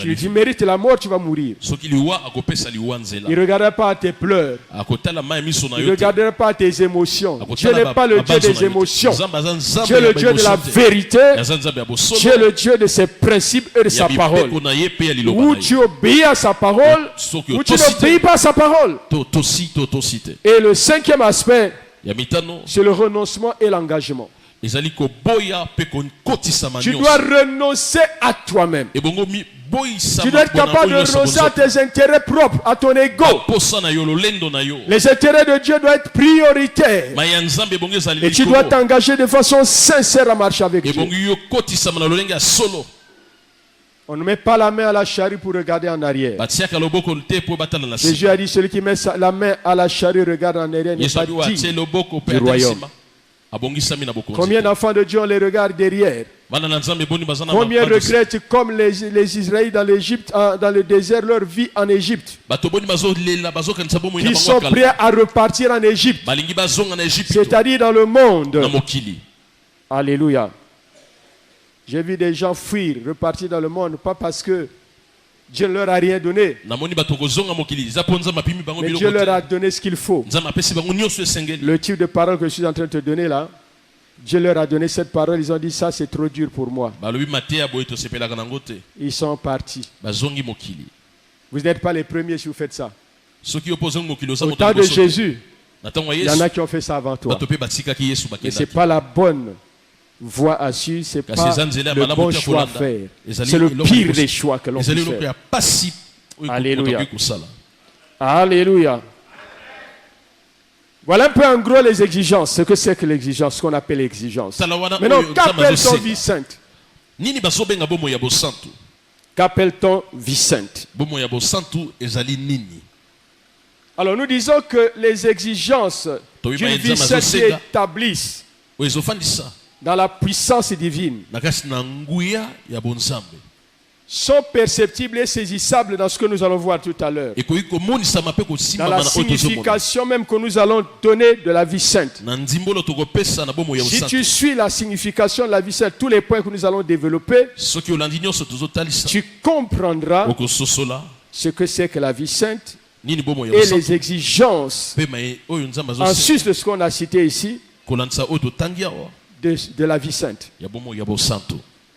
Speaker 2: Si tu mérites la mort, tu vas mourir. Il ne regardera pas à tes pleurs. Il ne regardera pas à tes émotions. Dieu n'est pas le Dieu des émotions. Dieu est le Dieu de la vérité. Dieu est le Dieu de ses principes et de sa parole. Où tu obéis à sa parole, ou tu n'obéis pas à sa parole. Et le cinquième aspect, c'est le renoncement et l'engagement. Tu dois renoncer à toi-même. Tu dois être capable de renoncer à tes intérêts propres, à ton ego. Les intérêts de Dieu doivent être prioritaires. Et tu dois t'engager de façon sincère à marcher avec Dieu. On ne met pas la main à la charrue pour regarder en arrière. Jésus a dit, celui qui met la main à la charrue regarde en arrière n'est pas digne du royaume. Combien d'enfants de Dieu ont les regards derrière? Combien regrettent comme les Israélites dans l'Égypte, dans le désert, leur vie en Égypte? Qui sont prêts à repartir en Égypte, c'est-à-dire dans le monde. Alléluia. J'ai vu des gens fuir, repartir dans le monde, pas parce que Dieu ne leur a rien donné, mais Dieu leur a donné ce qu'il faut. Le type de parole que je suis en train de te donner là, Dieu leur a donné cette parole, ils ont dit ça c'est trop dur pour moi. Ils sont partis. Vous n'êtes pas les premiers si vous faites ça. Au temps de Jésus, il y en a qui ont fait ça avant toi. Et ce n'est pas la bonne voie à suivre, ce n'est pas le bon choix à faire. C'est le pire des choix que l'on peut faire. Alléluia. Alléluia. Voilà un peu en gros les exigences. Ce que c'est que l'exigence, ce qu'on appelle l'exigence. Maintenant, qu'appelle-t-on vie sainte? Qu'appelle-t-on vie sainte? Alors nous disons que les exigences d'une vie sainte qui établissent dans la puissance divine sont perceptibles et saisissables dans ce que nous allons voir tout à l'heure. Dans la signification même que nous allons donner de la vie sainte. Si tu suis la signification de la vie sainte, tous les points que nous allons développer, tu comprendras ce que c'est que la vie sainte et les exigences en sus de ce qu'on a cité ici de la vie sainte. Il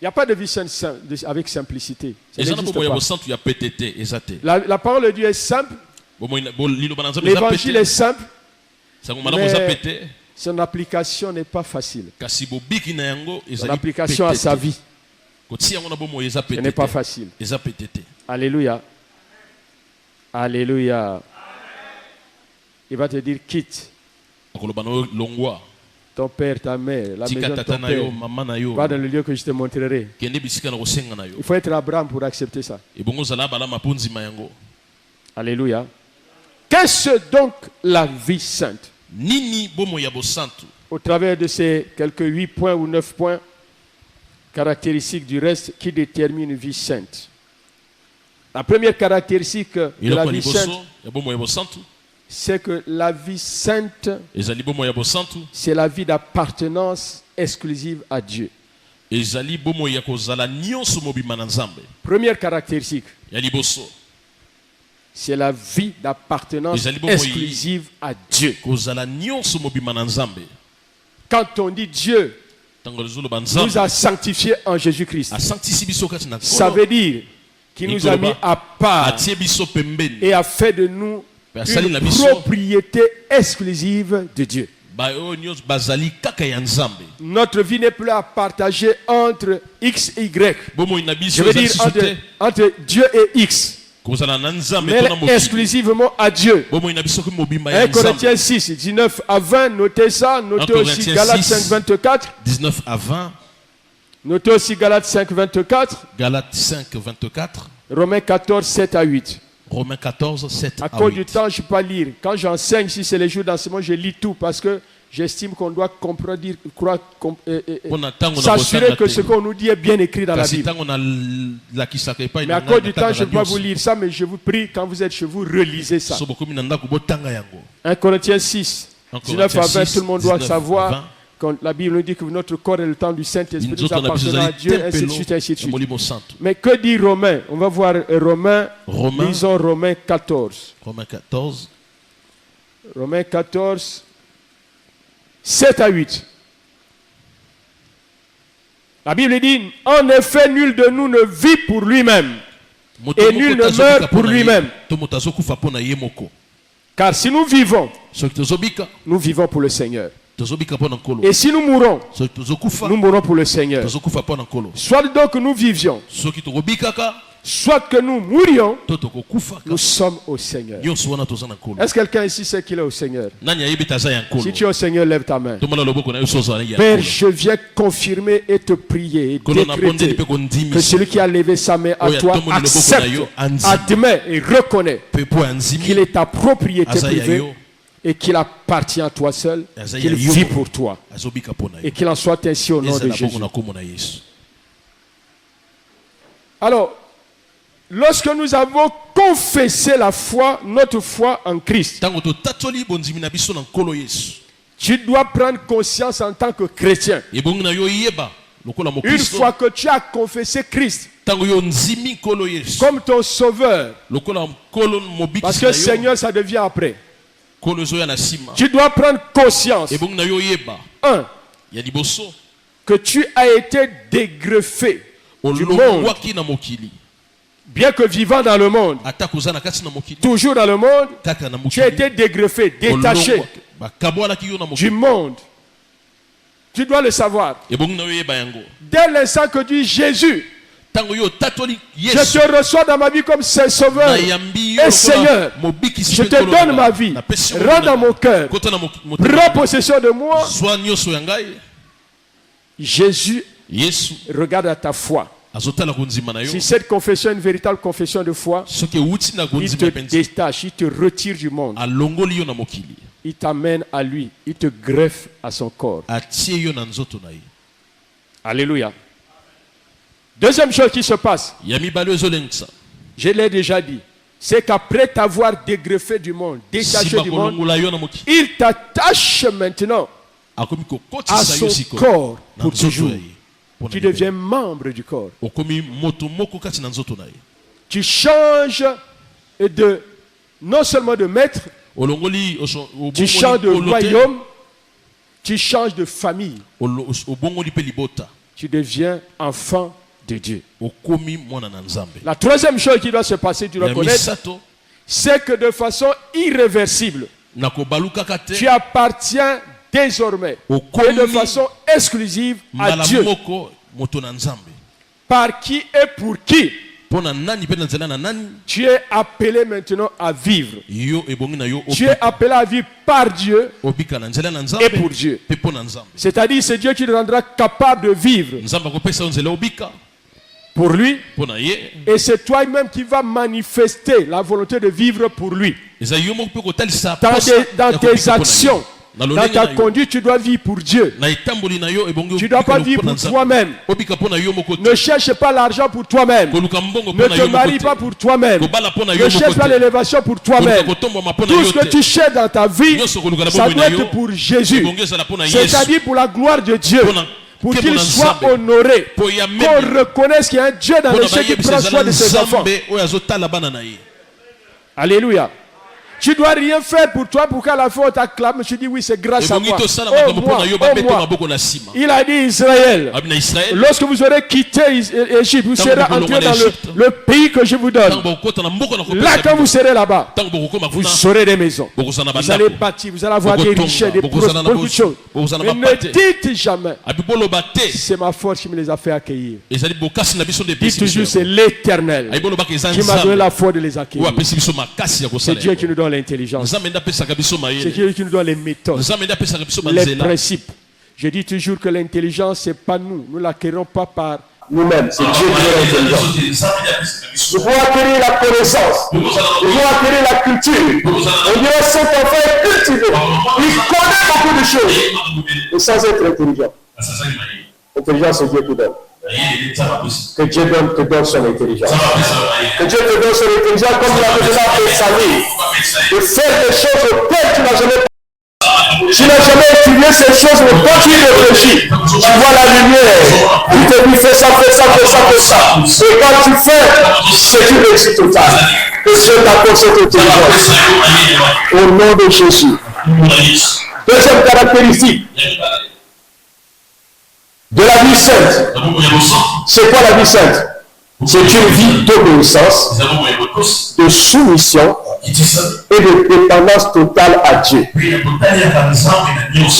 Speaker 2: n'y a pas de vie sainte avec simplicité. La parole de Dieu est simple. L'évangile est simple. Mais son application n'est pas facile. Son application à sa vie, ce n'est pas facile. Alléluia. Alléluia. Il va te dire quitte ton père, ta mère, la maison de ton père. Va dans le lieu que je te montrerai. Il faut être Abraham pour accepter ça. Alléluia. Qu'est-ce donc la vie sainte? Au travers de ces quelques 8 points ou 9 points caractéristiques du reste qui déterminent une vie sainte. La première caractéristique de la vie sainte, c'est que la vie sainte, c'est la vie d'appartenance exclusive à Dieu. Première caractéristique, c'est la vie d'appartenance exclusive à Dieu. Quand on dit Dieu nous a sanctifiés en Jésus-Christ, ça veut dire qu'il nous a mis à part et a fait de nous une propriété exclusive de Dieu. Notre vie n'est plus à partager entre X et Y. Je veux dire entre Dieu et X. Mais exclusivement à Dieu. 1 Corinthiens 6, 19 à 20, notez ça. Notez aussi Galates 5, 24.
Speaker 3: 19 à 20.
Speaker 2: Notez aussi Galates 5, 24.
Speaker 3: Galates 5, 24.
Speaker 2: Romains 14, 7 à 8.
Speaker 3: Romains 14, 7 à 8.
Speaker 2: À cause du temps, je ne peux pas lire. Quand j'enseigne, si c'est les jours d'enseignement, je lis tout parce que j'estime qu'on doit comprendre, s'assurer que ce qu'on nous dit est bien écrit dans la Bible. Mais à cause du temps, je ne peux pas vous lire ça, mais je vous prie, quand vous êtes chez vous, relisez ça. 1 Corinthiens 6, 19 à 20, tout le monde doit savoir. Quand la Bible nous dit que notre corps est le temple du Saint-Esprit, nous appartenons à Dieu, ainsi de suite, ainsi de suite. Mais que dit Romains? On va voir Romains, lisons Romains 14.
Speaker 3: Romains 14.
Speaker 2: Romains 14, 7 à 8. La Bible dit, en effet, nul de nous ne vit pour lui-même, et nul ne meurt pour lui-même. Car si nous vivons pour le Seigneur. Et si nous mourons pour le Seigneur. Soit donc nous vivions, soit que nous mourions, nous sommes au Seigneur. Est-ce que quelqu'un ici sait qu'il est au Seigneur? Si tu es au Seigneur, lève ta main. Père, je viens confirmer et te prier et décréter que celui qui a levé sa main à toi accepte, admet et reconnaît qu'il est ta propriété privée et qu'il appartient à toi seul, qu'il vit pour toi. Et qu'il en soit ainsi au nom de Jésus. Alors, lorsque nous avons confessé la foi, notre foi en Christ, tu dois prendre conscience en tant que chrétien. Une fois que tu as confessé Christ comme ton sauveur, parce que Seigneur, ça devient après. Tu dois prendre conscience, que tu as été dégreffé du monde. Bien que vivant dans le monde, toujours dans le monde, tu as été dégreffé, détaché du monde. Tu dois le savoir. Dès l'instant que tu dis Jésus, je te reçois dans ma vie comme Sauveur et Seigneur. Je te donne ma vie. Rentre dans mon cœur. Prends possession de moi. Jésus regarde à ta foi. Si cette confession est une véritable confession de foi, il te détache, il te retire du monde. Il t'amène à lui, il te greffe à son corps. Alléluia. Deuxième chose qui se passe, je l'ai déjà dit, c'est qu'après t'avoir dégreffé du monde, détaché du monde, il t'attache maintenant à son corps pour toujours. Tu deviens membre du corps. Tu changes de, non seulement de maître, tu changes de royaume, tu changes de famille. Tu deviens enfant de Dieu. La troisième chose qui doit se passer, tu dois connaître, c'est que de façon irréversible, tu appartiens désormais et de façon exclusive à Dieu. Par qui et pour qui tu es appelé maintenant à vivre. Tu es appelé à vivre par Dieu et pour Dieu. C'est-à-dire c'est Dieu qui te rendra capable de vivre pour lui, et c'est toi-même qui vas manifester la volonté de vivre pour lui. Dans tes actions, dans ta conduite, tu dois vivre pour Dieu. Tu ne dois pas vivre pour toi-même. Ne cherche pas l'argent pour toi-même. Ne te marie pas pour toi-même. Ne cherche pas l'élévation pour toi-même. Tout ce que tu cherches dans ta vie, ça doit être pour Jésus. C'est-à-dire pour la gloire de Dieu. Pour qu'il soit honoré. Qu'on reconnaisse qu'il y a un Dieu dans les cieux qui prend soin de ses enfants. Alléluia. Tu ne dois rien faire pour toi pour qu'à la fin on t'acclame. Je dis oui, c'est grâce à moi. Moi. Il a dit Israël, lorsque vous aurez quitté Égypte, vous serez entré dans le pays que je vous donne. Là, quand vous serez là-bas, vous aurez des maisons. Vous allez bâtir, vous allez avoir des richesses, beaucoup de choses. Mais ne dites jamais, c'est ma force qui me les a fait accueillir. Dites toujours, c'est l'Éternel qui m'a donné la foi de les accueillir. C'est Dieu qui nous donne l'intelligence. C'est Dieu qui nous donne les méthodes, les principes. Je dis toujours que l'intelligence, c'est pas nous. Nous ne l'acquérons pas par
Speaker 4: nous-mêmes. C'est Dieu qui donne l'intelligence. Nous pouvons acquérir la connaissance. Nous pouvons acquérir la culture. On dirait cet enfant est cultivé. Il connaît beaucoup de choses. Mais sans être intelligent. L'intelligence, c'est Dieu qui donne. Que Dieu te donne son intelligence. Que Dieu te donne son intelligence comme il a donné à Samuel. De faire des choses auxquelles tu n'as jamais pensé. Tu n'as jamais étudié ces choses, mais quand tu réfléchis, tu vois la lumière. Il te dit fais ça, fais ça, fais ça, fais ça. Et quand tu fais, c'est une réussite totale. Que Dieu t'accorde cette intelligence. Au nom de Jésus. Deuxième caractéristique de la vie sainte. C'est quoi la vie sainte? C'est une vie d'obéissance, de soumission et de dépendance totale à Dieu.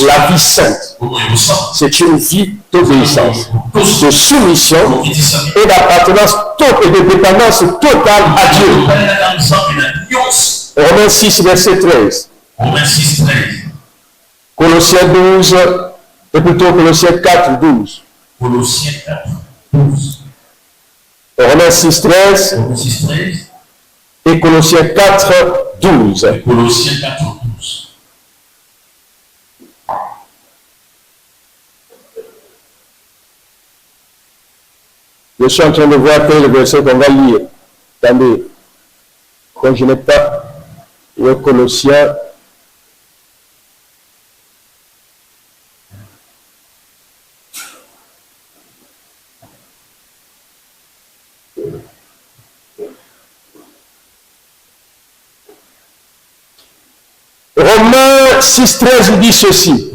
Speaker 4: La vie sainte, c'est une vie d'obéissance, de soumission et d'appartenance et de dépendance totale à Dieu. Romains 6, verset 13. Colossiens 12, et plutôt Colossiens 4, 12.
Speaker 5: Colossiens 4, 12.
Speaker 4: Romains 6, 13. Et Colossiens 4, 12.
Speaker 5: Colossiens 4, 12.
Speaker 2: Je suis en train de voir quel verset qu'on va lire. Attendez. Quand je n'ai pas le Colossiens. Romains 6,13 il dit ceci.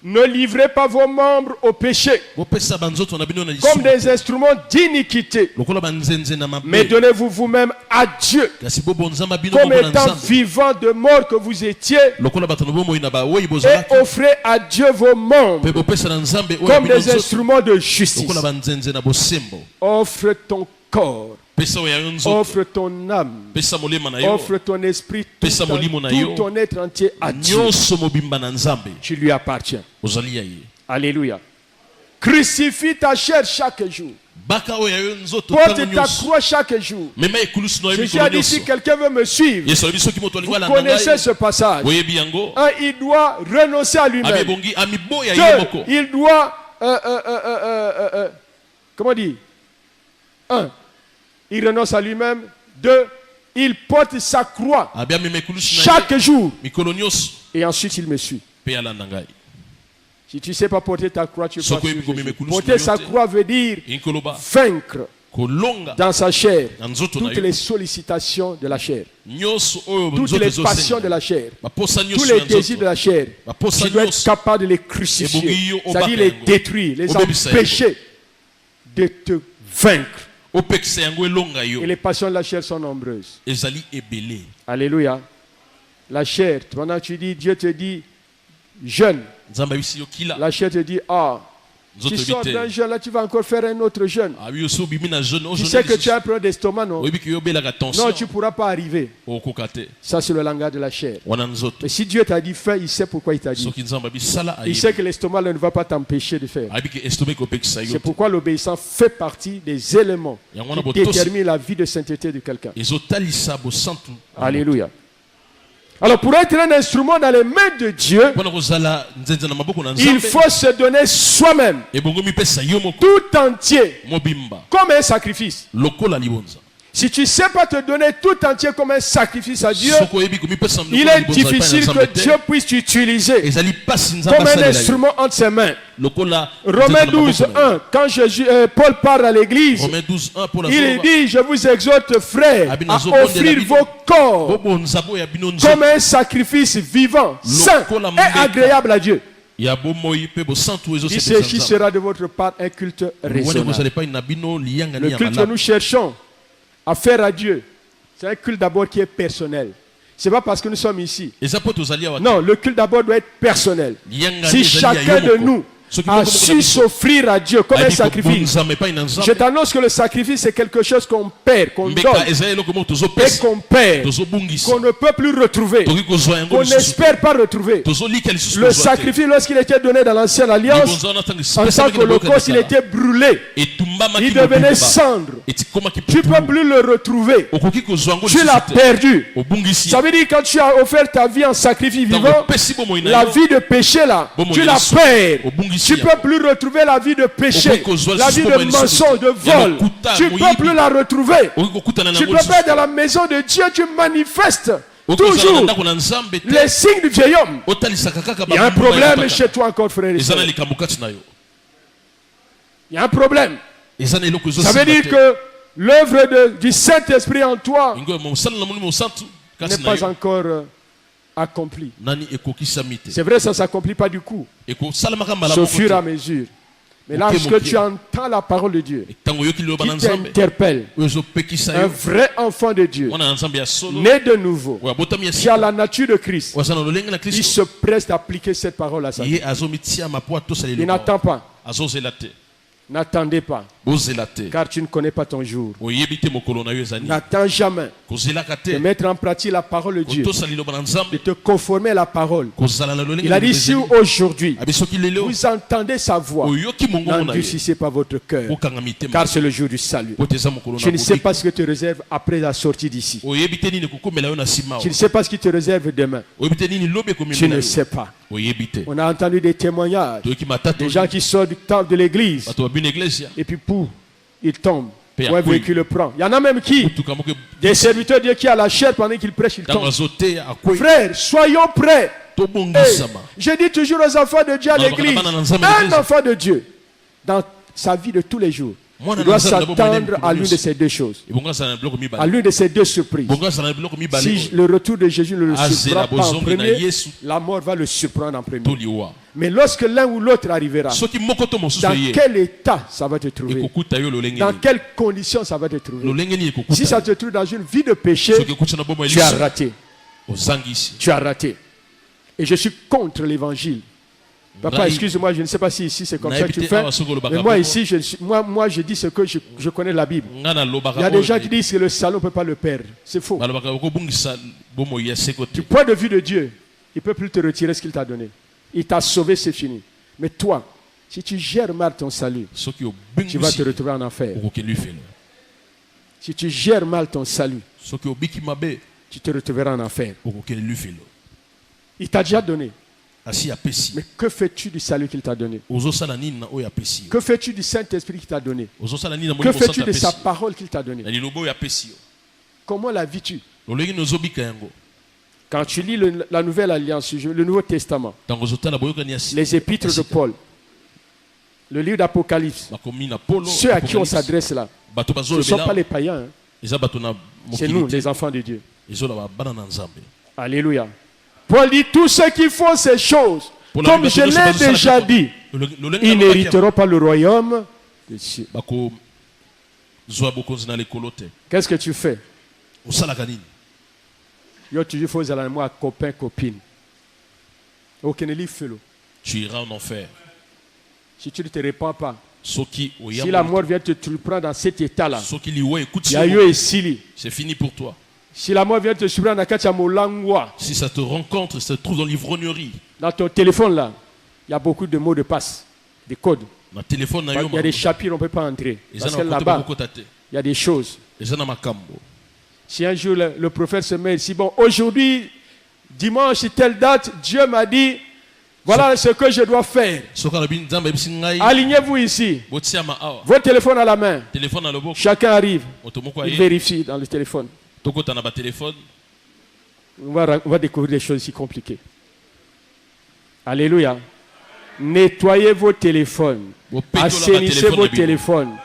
Speaker 4: Ne livrez pas vos membres au péché comme des instruments d'iniquité, mais donnez-vous vous-même à Dieu comme étant vivants de mort que vous étiez, et offrez à Dieu vos membres comme des instruments de justice. Offre ton corps, offre ton âme, offre ton esprit, tout ton être entier à Dieu. Tu lui appartiens. Alléluia. Crucifie ta chair chaque jour. Porte ta croix chaque jour. Jésus a dit, si quelqu'un veut me suivre, vous connaissez ce passage. Il doit renoncer à lui-même. Il doit comment dire? 1. Il renonce à lui-même. 2. Il porte sa croix chaque jour. Et ensuite il me suit. Si tu ne sais pas porter ta croix, tu peux pas suivre Jésus. Porter sa croix veut dire vaincre dans sa chair toutes les sollicitations de la chair, toutes les passions de la chair, tous les désirs de la chair. Tu dois être capable de les crucifier, c'est-à-dire les détruire, les empêcher de te vaincre. Et les passions de la chair sont nombreuses. Alléluia. La chair, pendant que tu dis, Dieu te dit, jeûne. La chair te dit, tu sors d'un jeûne, là tu vas encore faire un autre jeûne. Tu sais que tu as un problème d'estomac, non? Non, tu ne pourras pas arriver. Ça, c'est le langage de la chair. Mais si Dieu t'a dit fais, il sait pourquoi il t'a dit. Il sait que l'estomac ne va pas t'empêcher de faire. C'est pourquoi l'obéissance fait partie des éléments qui déterminent la vie de sainteté de quelqu'un. Alléluia. Alors pour être un instrument dans les mains de Dieu, il faut se donner soi-même, tout entier, comme un sacrifice. Si tu ne sais pas te donner tout entier comme un sacrifice à Dieu, il est difficile que Dieu puisse t'utiliser comme un instrument entre ses mains. Romains 12, 1, quand Paul parle à l'église, il dit, je vous exhorte frères à offrir vos corps comme un sacrifice vivant, saint et agréable à Dieu. Il dit, ceci sera de votre part un culte raisonnable. Le culte que nous cherchons à faire à Dieu, c'est un culte d'abord qui est personnel. Ce n'est pas parce que nous sommes ici. Non, le culte d'abord doit être personnel. Si chacun de nous a su s'offrir à Dieu comme un sacrifice, je t'annonce que le sacrifice c'est quelque chose qu'on perd, qu'on donne et qu'on perd, qu'on ne peut plus retrouver, qu'on n'espère pas retrouver. Le sacrifice, lorsqu'il était donné dans l'ancienne alliance, en tant qu'holocauste, il était brûlé, il devenait cendre. Tu ne peux plus le retrouver, tu l'as perdu. Ça veut dire quand tu as offert ta vie en sacrifice vivant, la vie de péché là, tu la perds. Tu ne peux plus retrouver la vie de péché, la vie de mensonge, de vol. Tu ne peux plus la retrouver. Tu ne peux pas être dans la maison de Dieu, tu manifestes toujours les signes du vieil homme. Il y a un problème chez toi encore, frère et soeur. Il y a un problème. Ça veut dire que l'œuvre du Saint-Esprit en toi n'est pas encore accompli. C'est vrai, ça ne s'accomplit pas du coup. C'est au fur et à mesure. Mais lorsque tu entends la parole de Dieu qui t'interpelle, un vrai enfant de Dieu, né de nouveau, qui a la nature de Christ, il se presse d'appliquer cette parole à sa vie. Il n'attend pas. N'attendez pas, car tu ne connais pas ton jour. N'attends jamais de mettre en pratique la parole de Dieu, de te conformer à la parole. Il a dit, si aujourd'hui vous entendez sa voix, n'endurcissez pas votre cœur, car c'est le jour du salut. Tu ne sais pas ce que te réserve après la sortie d'ici. Tu ne sais pas ce qui te réserve demain. Tu ne sais pas.
Speaker 2: On a entendu des témoignages. Des gens qui sortent du temple de l'église. Et puis, pouf, ils tombent. Ou un véhicule le prend. Il y en a même qui, des serviteurs de Dieu qui a la chair pendant qu'ils prêchent, ils tombent. Frères, soyons prêts. Je dis toujours aux enfants de Dieu à l'église, un enfant de Dieu, dans sa vie de tous les jours, il doit s'attendre à l'une de ces deux choses, à l'une de ces deux surprises. Si le retour de Jésus ne le surprend pas en premier, la mort va le surprendre en premier. Mais lorsque l'un ou l'autre arrivera, dans quel état ça va te trouver? Dans quelles conditions ça va te trouver? Si ça te trouve dans une vie de péché, tu as raté. Tu as raté. Et je suis contre l'évangile. Papa, excuse-moi, je ne sais pas si ici c'est comme ça que tu fais. Mais moi ici, je dis ce que je connais la Bible. Il y a des gens qui disent que le salon ne peut pas le perdre. C'est faux. Du point de vue de Dieu, il ne peut plus te retirer ce qu'il t'a donné. Il t'a sauvé, c'est fini. Mais toi, si tu gères mal ton salut, tu vas te retrouver en enfer. Si tu gères mal ton salut, tu te retrouveras en enfer. Il t'a déjà donné. Mais que fais-tu du salut qu'il t'a donné? Que fais-tu du Saint-Esprit qu'il t'a donné? Que fais-tu de sa parole qu'il t'a donné? Comment la vis-tu? Quand tu lis la Nouvelle Alliance, le Nouveau Testament, les épîtres de Paul, le livre d'Apocalypse, ceux à qui on s'adresse là, ce ne sont pas les païens, hein. C'est nous, les enfants de Dieu. Alléluia. Paul dit, tous ceux qui font ces choses, comme je l'ai déjà dit, ils n'hériteront pas le royaume des cieux. Qu'est-ce que tu fais? Yo toujours faut aller moi copain copine.
Speaker 3: Tu iras en enfer.
Speaker 2: Si tu ne te répands pas, si la mort vient te prendre dans cet état-là,
Speaker 3: c'est fini pour toi.
Speaker 2: Si la mort vient te surprendre dans Kachamolangwa,
Speaker 3: si ça te rencontre, ça te trouve dans l'ivrognerie,
Speaker 2: dans ton téléphone là, il y a beaucoup de mots de passe, des codes. Il y a des chapitres, on ne peut pas entrer. Parce que là-bas, il y a des choses. Si un jour le prophète se met ici, bon, aujourd'hui, dimanche, telle date, Dieu m'a dit, voilà ce que je dois faire. Alignez-vous ici. Votre téléphone à la main. Chacun arrive. Il vérifie dans le téléphone. On va découvrir des choses si compliquées. Alléluia. Nettoyez vos téléphones. Assainissez vos téléphones.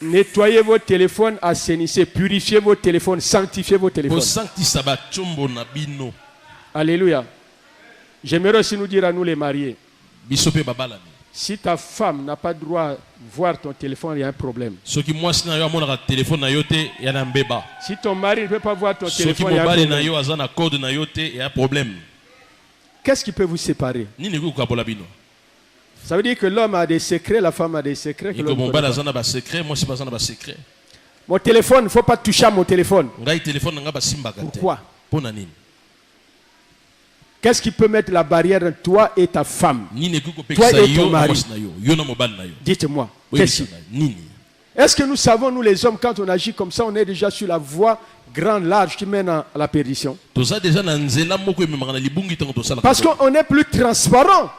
Speaker 2: Nettoyez vos téléphones, assainissez, purifiez vos téléphones, sanctifiez vos téléphones. Alléluia. J'aimerais aussi nous dire à nous les mariés, si ta femme n'a pas le droit de voir ton téléphone, il y a un problème. Si ton mari ne peut pas voir ton téléphone, il y a un problème. Qu'est-ce qui peut vous séparer? Ça veut dire que l'homme a des secrets, la femme a des secrets. Que mon téléphone, il ne faut pas toucher à mon téléphone. Pourquoi? Qu'est-ce qui peut mettre la barrière entre toi et ta femme? Toi et ton mari. Dites-moi. Est-ce que nous savons, nous les hommes, quand on agit comme ça, on est déjà sur la voie grande, large qui mène à la perdition? Parce qu'on est plus transparent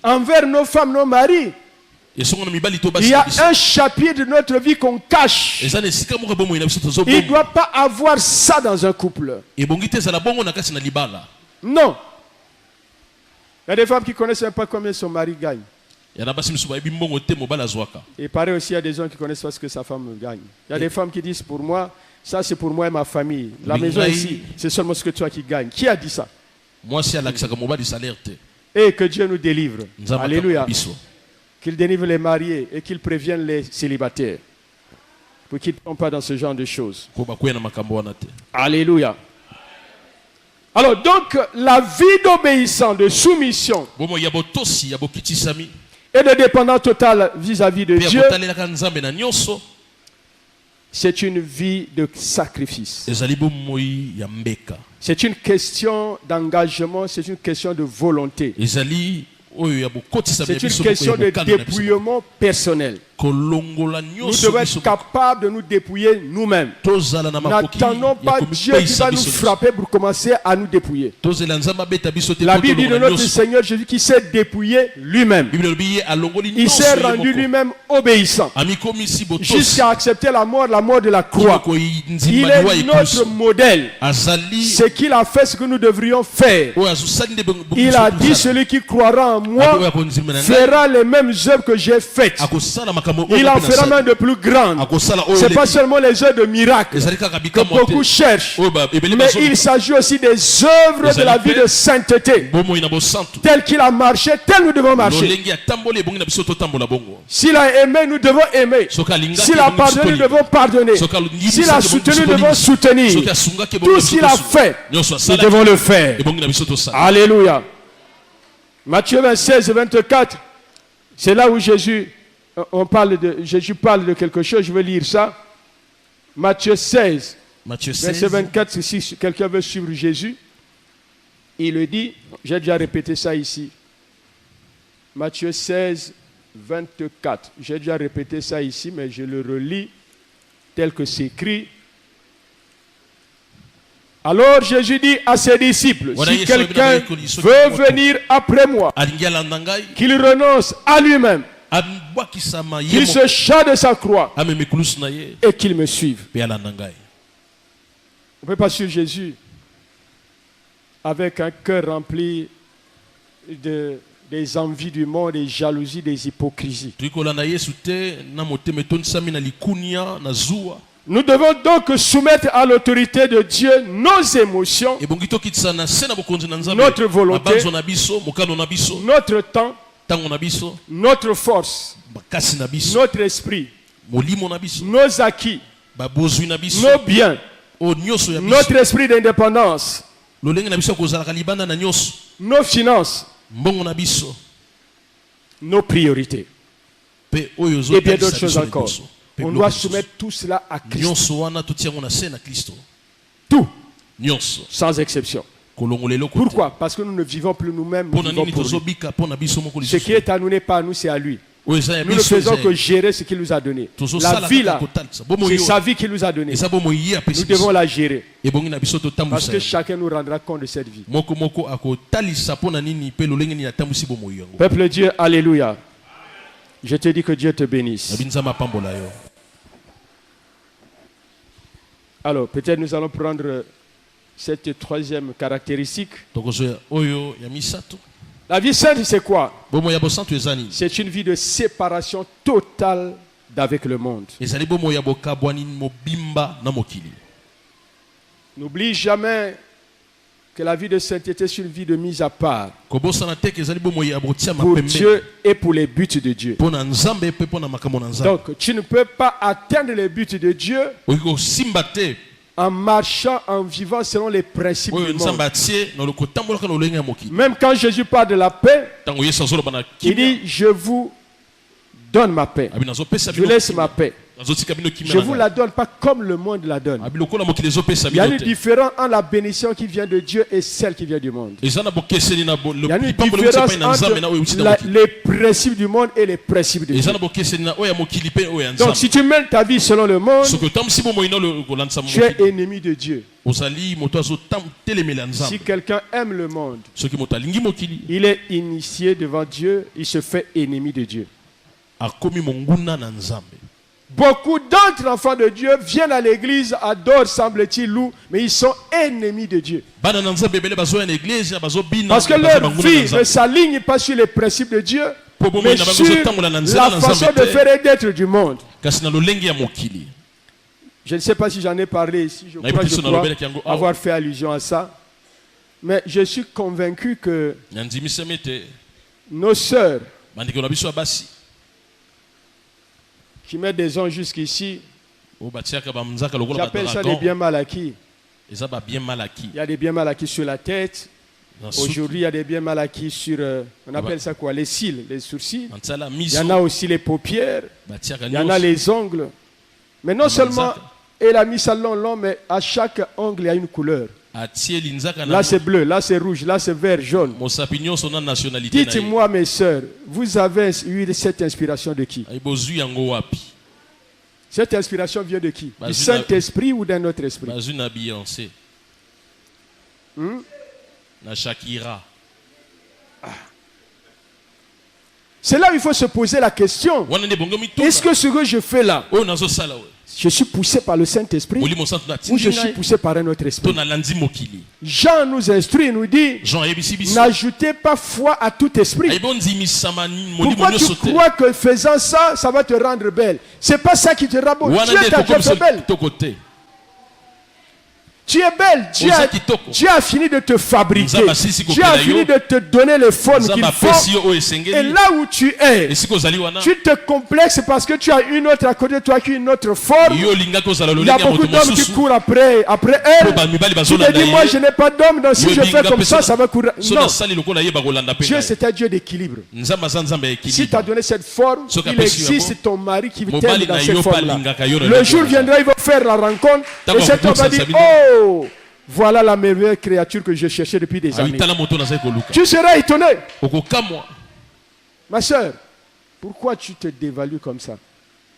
Speaker 2: envers nos femmes, nos maris. Il y a un chapitre de notre vie qu'on cache. Il ne doit pas avoir ça dans un couple. Non. Il y a des femmes qui ne connaissent même pas combien son mari gagne. Et pareil aussi, il y a des gens qui connaissent pas ce que sa femme gagne. Il y a des femmes qui disent, pour moi, ça c'est pour moi et ma famille. La maison ici, c'est seulement ce que toi qui gagnes. Qui a dit ça? Et que Dieu nous délivre. Alléluia. Qu'il délivre les mariés et qu'il prévienne les célibataires. Pour qu'ils ne tombent pas dans ce genre de choses. Alléluia. Alors donc, la vie d'obéissance, de soumission et de dépendance totale vis-à-vis de Dieu, c'est une vie de sacrifice. C'est une question d'engagement, c'est une question de volonté. C'est une question de dépouillement personnel.
Speaker 4: Nous devons être capables de nous dépouiller nous-mêmes. N'attendons pas Dieu qui va nous frapper pour commencer à nous dépouiller. La Bible dit de notre Seigneur Jésus qui s'est dépouillé lui-même. Il s'est rendu lui-même obéissant jusqu'à accepter la mort de la croix. Il est notre modèle. C'est qu'il a fait ce que nous devrions faire. Il a dit, celui qui croira en moi fera les mêmes œuvres que j'ai faites. Il en fera même de plus grandes. Ce n'est pas seulement les œuvres de miracles que beaucoup cherchent, mais il s'agit aussi des œuvres de la vie de sainteté. Tel qu'il a marché, tel nous devons marcher. S'il a aimé, nous devons aimer. S'il a pardonné, nous devons pardonner. S'il a soutenu, nous devons soutenir. Tout ce qu'il a fait, nous devons le faire. Alléluia. Matthieu 26 et 24, c'est là où Jésus parle de quelque chose. Je vais lire ça. Matthieu 16, verset 24, si quelqu'un veut suivre Jésus, il le dit, j'ai déjà répété ça ici. Matthieu 16, 24. J'ai déjà répété ça ici, mais je le relis tel que c'est écrit. Alors Jésus dit à ses disciples, si quelqu'un veut venir après moi, qu'il renonce à lui-même, qu'il se charge de sa croix et qu'il me suive. On ne peut pas suivre Jésus avec un cœur rempli des envies du monde, des jalousies, des hypocrisies. Nous devons donc soumettre à l'autorité de Dieu nos émotions, notre volonté, notre temps, notre force, notre esprit, nos acquis, nos biens, notre esprit d'indépendance, nos finances, nos priorités et bien d'autres choses encore. On doit soumettre tout cela à Christ. Tout, sans exception. Pourquoi? Parce que nous ne vivons plus nous-mêmes, nous vivons pour lui. Ce qui est à nous n'est pas à nous, c'est à lui. Nous ne faisons que gérer ce qu'il nous a donné. La vie là, c'est sa vie qu'il nous a donnée. Nous devons la gérer. Parce que chacun nous rendra compte de cette vie. Peuple de Dieu, alléluia. Je te dis que Dieu te bénisse. Alors, peut-être nous allons prendre cette troisième caractéristique. La vie sainte, c'est quoi? C'est une vie de séparation totale d'avec le monde. N'oublie jamais que la vie de sainteté est une vie de mise à part pour Dieu et pour les buts de Dieu. Donc, tu ne peux pas atteindre les buts de Dieu en marchant, en vivant selon les principes du monde. Même quand Jésus parle de la paix, il dit, je vous donne ma paix. Je laisse ma paix. Je ne vous la donne pas comme le monde la donne. Il y a une différence entre la bénédiction qui vient de Dieu et celle qui vient du monde. Il y a une différence entre les principes du monde et les principes de Dieu. Donc si tu mènes ta vie selon le monde, tu es ennemi de Dieu. Si quelqu'un aime le monde, il est initié devant Dieu, il se fait ennemi de Dieu. Beaucoup d'autres enfants de Dieu viennent à l'église, adorent, semble-t-il, louent, mais ils sont ennemis de Dieu. Parce que leur vie ne s'aligne pas sur les principes de Dieu, mais sur la façon de faire et d'être du monde. Je ne sais pas si j'en ai parlé ici, je crois avoir fait allusion à ça. Mais je suis convaincu que nos sœurs qui mettent des ondes jusqu'ici, j'appelle ça des biens mal acquis. Il y a des biens mal acquis sur la tête. Aujourd'hui, il y a des biens mal acquis sur, on appelle ça quoi? Les cils, les sourcils. Il y en a aussi les paupières. Il y en a les ongles. Mais non seulement elle a mis ça long, mais à chaque ongle, il y a une couleur.
Speaker 2: Là c'est bleu, là c'est rouge, là c'est vert, jaune. Dites-moi mes sœurs, vous avez eu cette inspiration de qui? Cette inspiration vient de qui? Du Saint-Esprit ou d'un autre esprit? C'est là où il faut se poser la question. Est-ce que ce que je fais là, je suis poussé par le Saint-Esprit ou je suis poussé par un autre esprit? Jean nous instruit, il nous dit, n'ajoutez pas foi à tout esprit. Pourquoi tu crois que faisant ça, ça va te rendre belle? C'est pas ça qui te rend beau. Dieu t'a déjà fait belle. Tu es belle, Dieu a fini de te fabriquer, Dieu a fini de te donner les formes qu'il faut. Et là où tu es, tu te complexes parce que tu as une autre à côté de toi qui a une autre forme. Il y a beaucoup d'hommes qui courent après elle. Tu te dis, moi je n'ai pas d'homme, donc si je fais comme ça, ça va courir. Non, Dieu c'est un Dieu d'équilibre. Si tu as donné cette forme, il existe ton mari qui t'aime dans cette forme-là. Le jour viendra, il va faire la rencontre et cet homme va dire, oh, voilà la merveilleuse créature que je cherchais depuis des années. Tu seras étonné. Ma soeur, pourquoi tu te dévalues comme ça?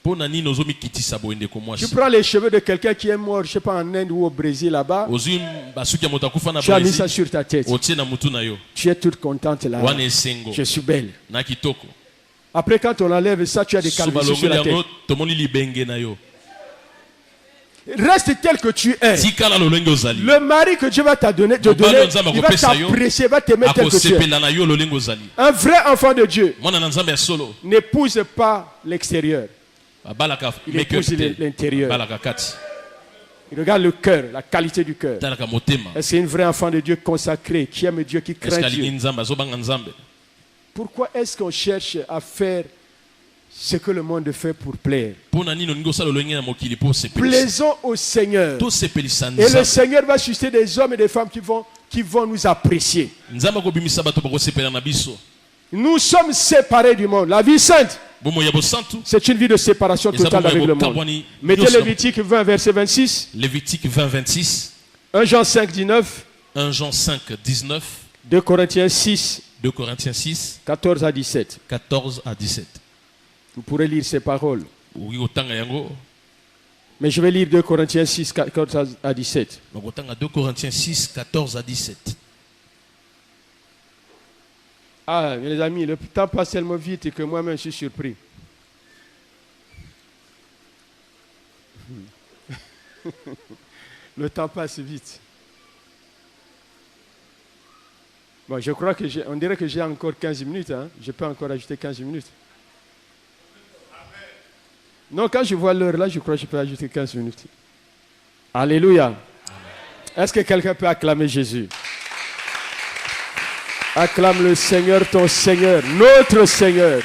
Speaker 2: Tu prends les cheveux de quelqu'un qui est mort, je ne sais pas, en Inde ou au Brésil là-bas. Tu as mis ça sur ta tête. Tu es toute contente là. Je suis belle. Après, quand on enlève ça, tu as des calvities sur la tête. Reste tel que tu es. Le mari que Dieu va te donner, il va t'apprécier, va t'aimer tel que tu es. Un vrai enfant de Dieu n'épouse pas l'extérieur. Il épouse l'intérieur. Il regarde le cœur, la qualité du cœur. C'est un vrai enfant de Dieu consacré, qui aime Dieu, qui craint Dieu. Pourquoi est-ce qu'on cherche à faire ce que le monde fait pour plaire? Plaisons au Seigneur. Et le Seigneur va susciter des hommes et des femmes qui vont nous apprécier. Nous sommes séparés du monde. La vie sainte, c'est une vie de séparation totale avec le monde. Mettez Lévitique 20, verset 26.
Speaker 3: Lévitique 20, 26.
Speaker 2: 1 Jean 5, 19.
Speaker 3: 1 Jean 5, 19.
Speaker 2: 2 Corinthiens 6.
Speaker 3: 2 Corinthiens 6.
Speaker 2: 14 à 17.
Speaker 3: 14 à 17.
Speaker 2: Vous pourrez lire ces paroles. Mais je vais lire 2 Corinthiens 6, 14 à 17.
Speaker 3: 2 Corinthiens 6, 14 à 17.
Speaker 2: Ah, mes amis, le temps passe tellement vite que moi-même je suis surpris. Le temps passe vite. Bon, je crois que on dirait que j'ai encore 15 minutes. Hein? Je peux encore ajouter 15 minutes. Non, quand je vois l'heure là, je crois que je peux ajouter 15 minutes. Alléluia. Est-ce que quelqu'un peut acclamer Jésus? Acclame le Seigneur, ton Seigneur, notre Seigneur.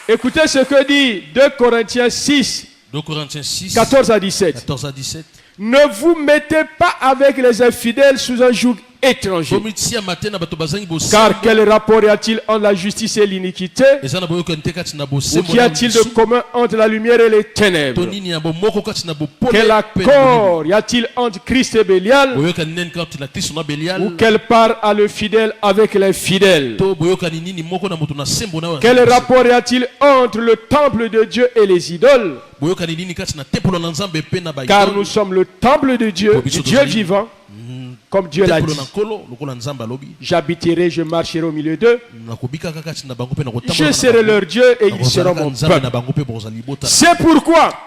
Speaker 2: Écoutez ce que dit 2 Corinthiens 6, 14 à 17.
Speaker 3: 14 à 17.
Speaker 2: Ne vous mettez pas avec les infidèles sous un joug étranger. Car quel rapport y a-t-il entre la justice et l'iniquité? Ou qu'y a-t-il de commun entre la lumière et les ténèbres? Quel accord y a-t-il entre Christ et Bélial? Ou quelle part a le fidèle avec les fidèles? Quel rapport y a-t-il entre le temple de Dieu et les idoles? Car nous sommes le temple de Dieu, du Dieu vivant. Comme Dieu l'a dit, j'habiterai, je marcherai au milieu d'eux. Je serai leur Dieu et ils seront mon peuple. C'est pourquoi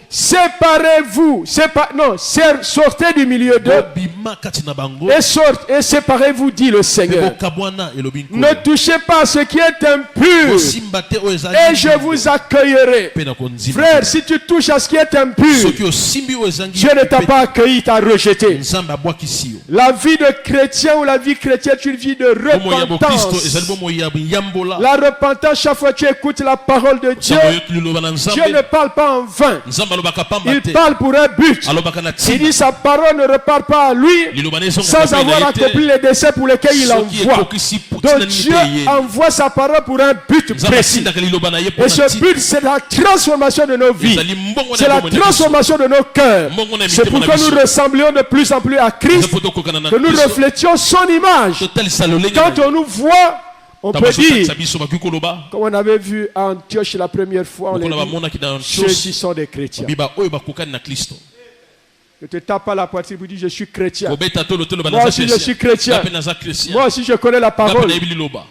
Speaker 2: séparez-vous, sortez du milieu d'eux et séparez-vous, dit le Seigneur. Ne touchez pas à ce qui est impur et je vous accueillerai. Frère, si tu touches à ce qui est impur, Dieu ne t'a pas accueilli, t'a rejeté. La vie de chrétien ou la vie chrétienne est une vie de repentance. La repentance, chaque fois que tu écoutes la parole de Dieu, Dieu ne parle pas en
Speaker 4: vain. Il parle pour un but. Il dit sa parole ne repart pas à lui sans avoir accompli les desseins pour lesquels il envoie. Donc Dieu envoie sa parole pour un but précis. Et ce but, c'est la transformation de nos vies. C'est la transformation de nos cœurs. C'est pour que nous ressemblions de plus en plus à Christ, que nous reflétions son image. Quand on nous voit, on peut dire, comme on avait vu à Antioche la première fois, on les dit, ceux qui sont des chrétiens. Ne te tape pas la poitrine pour dire je suis chrétien. Moi aussi je suis chrétien. Moi aussi je connais la parole.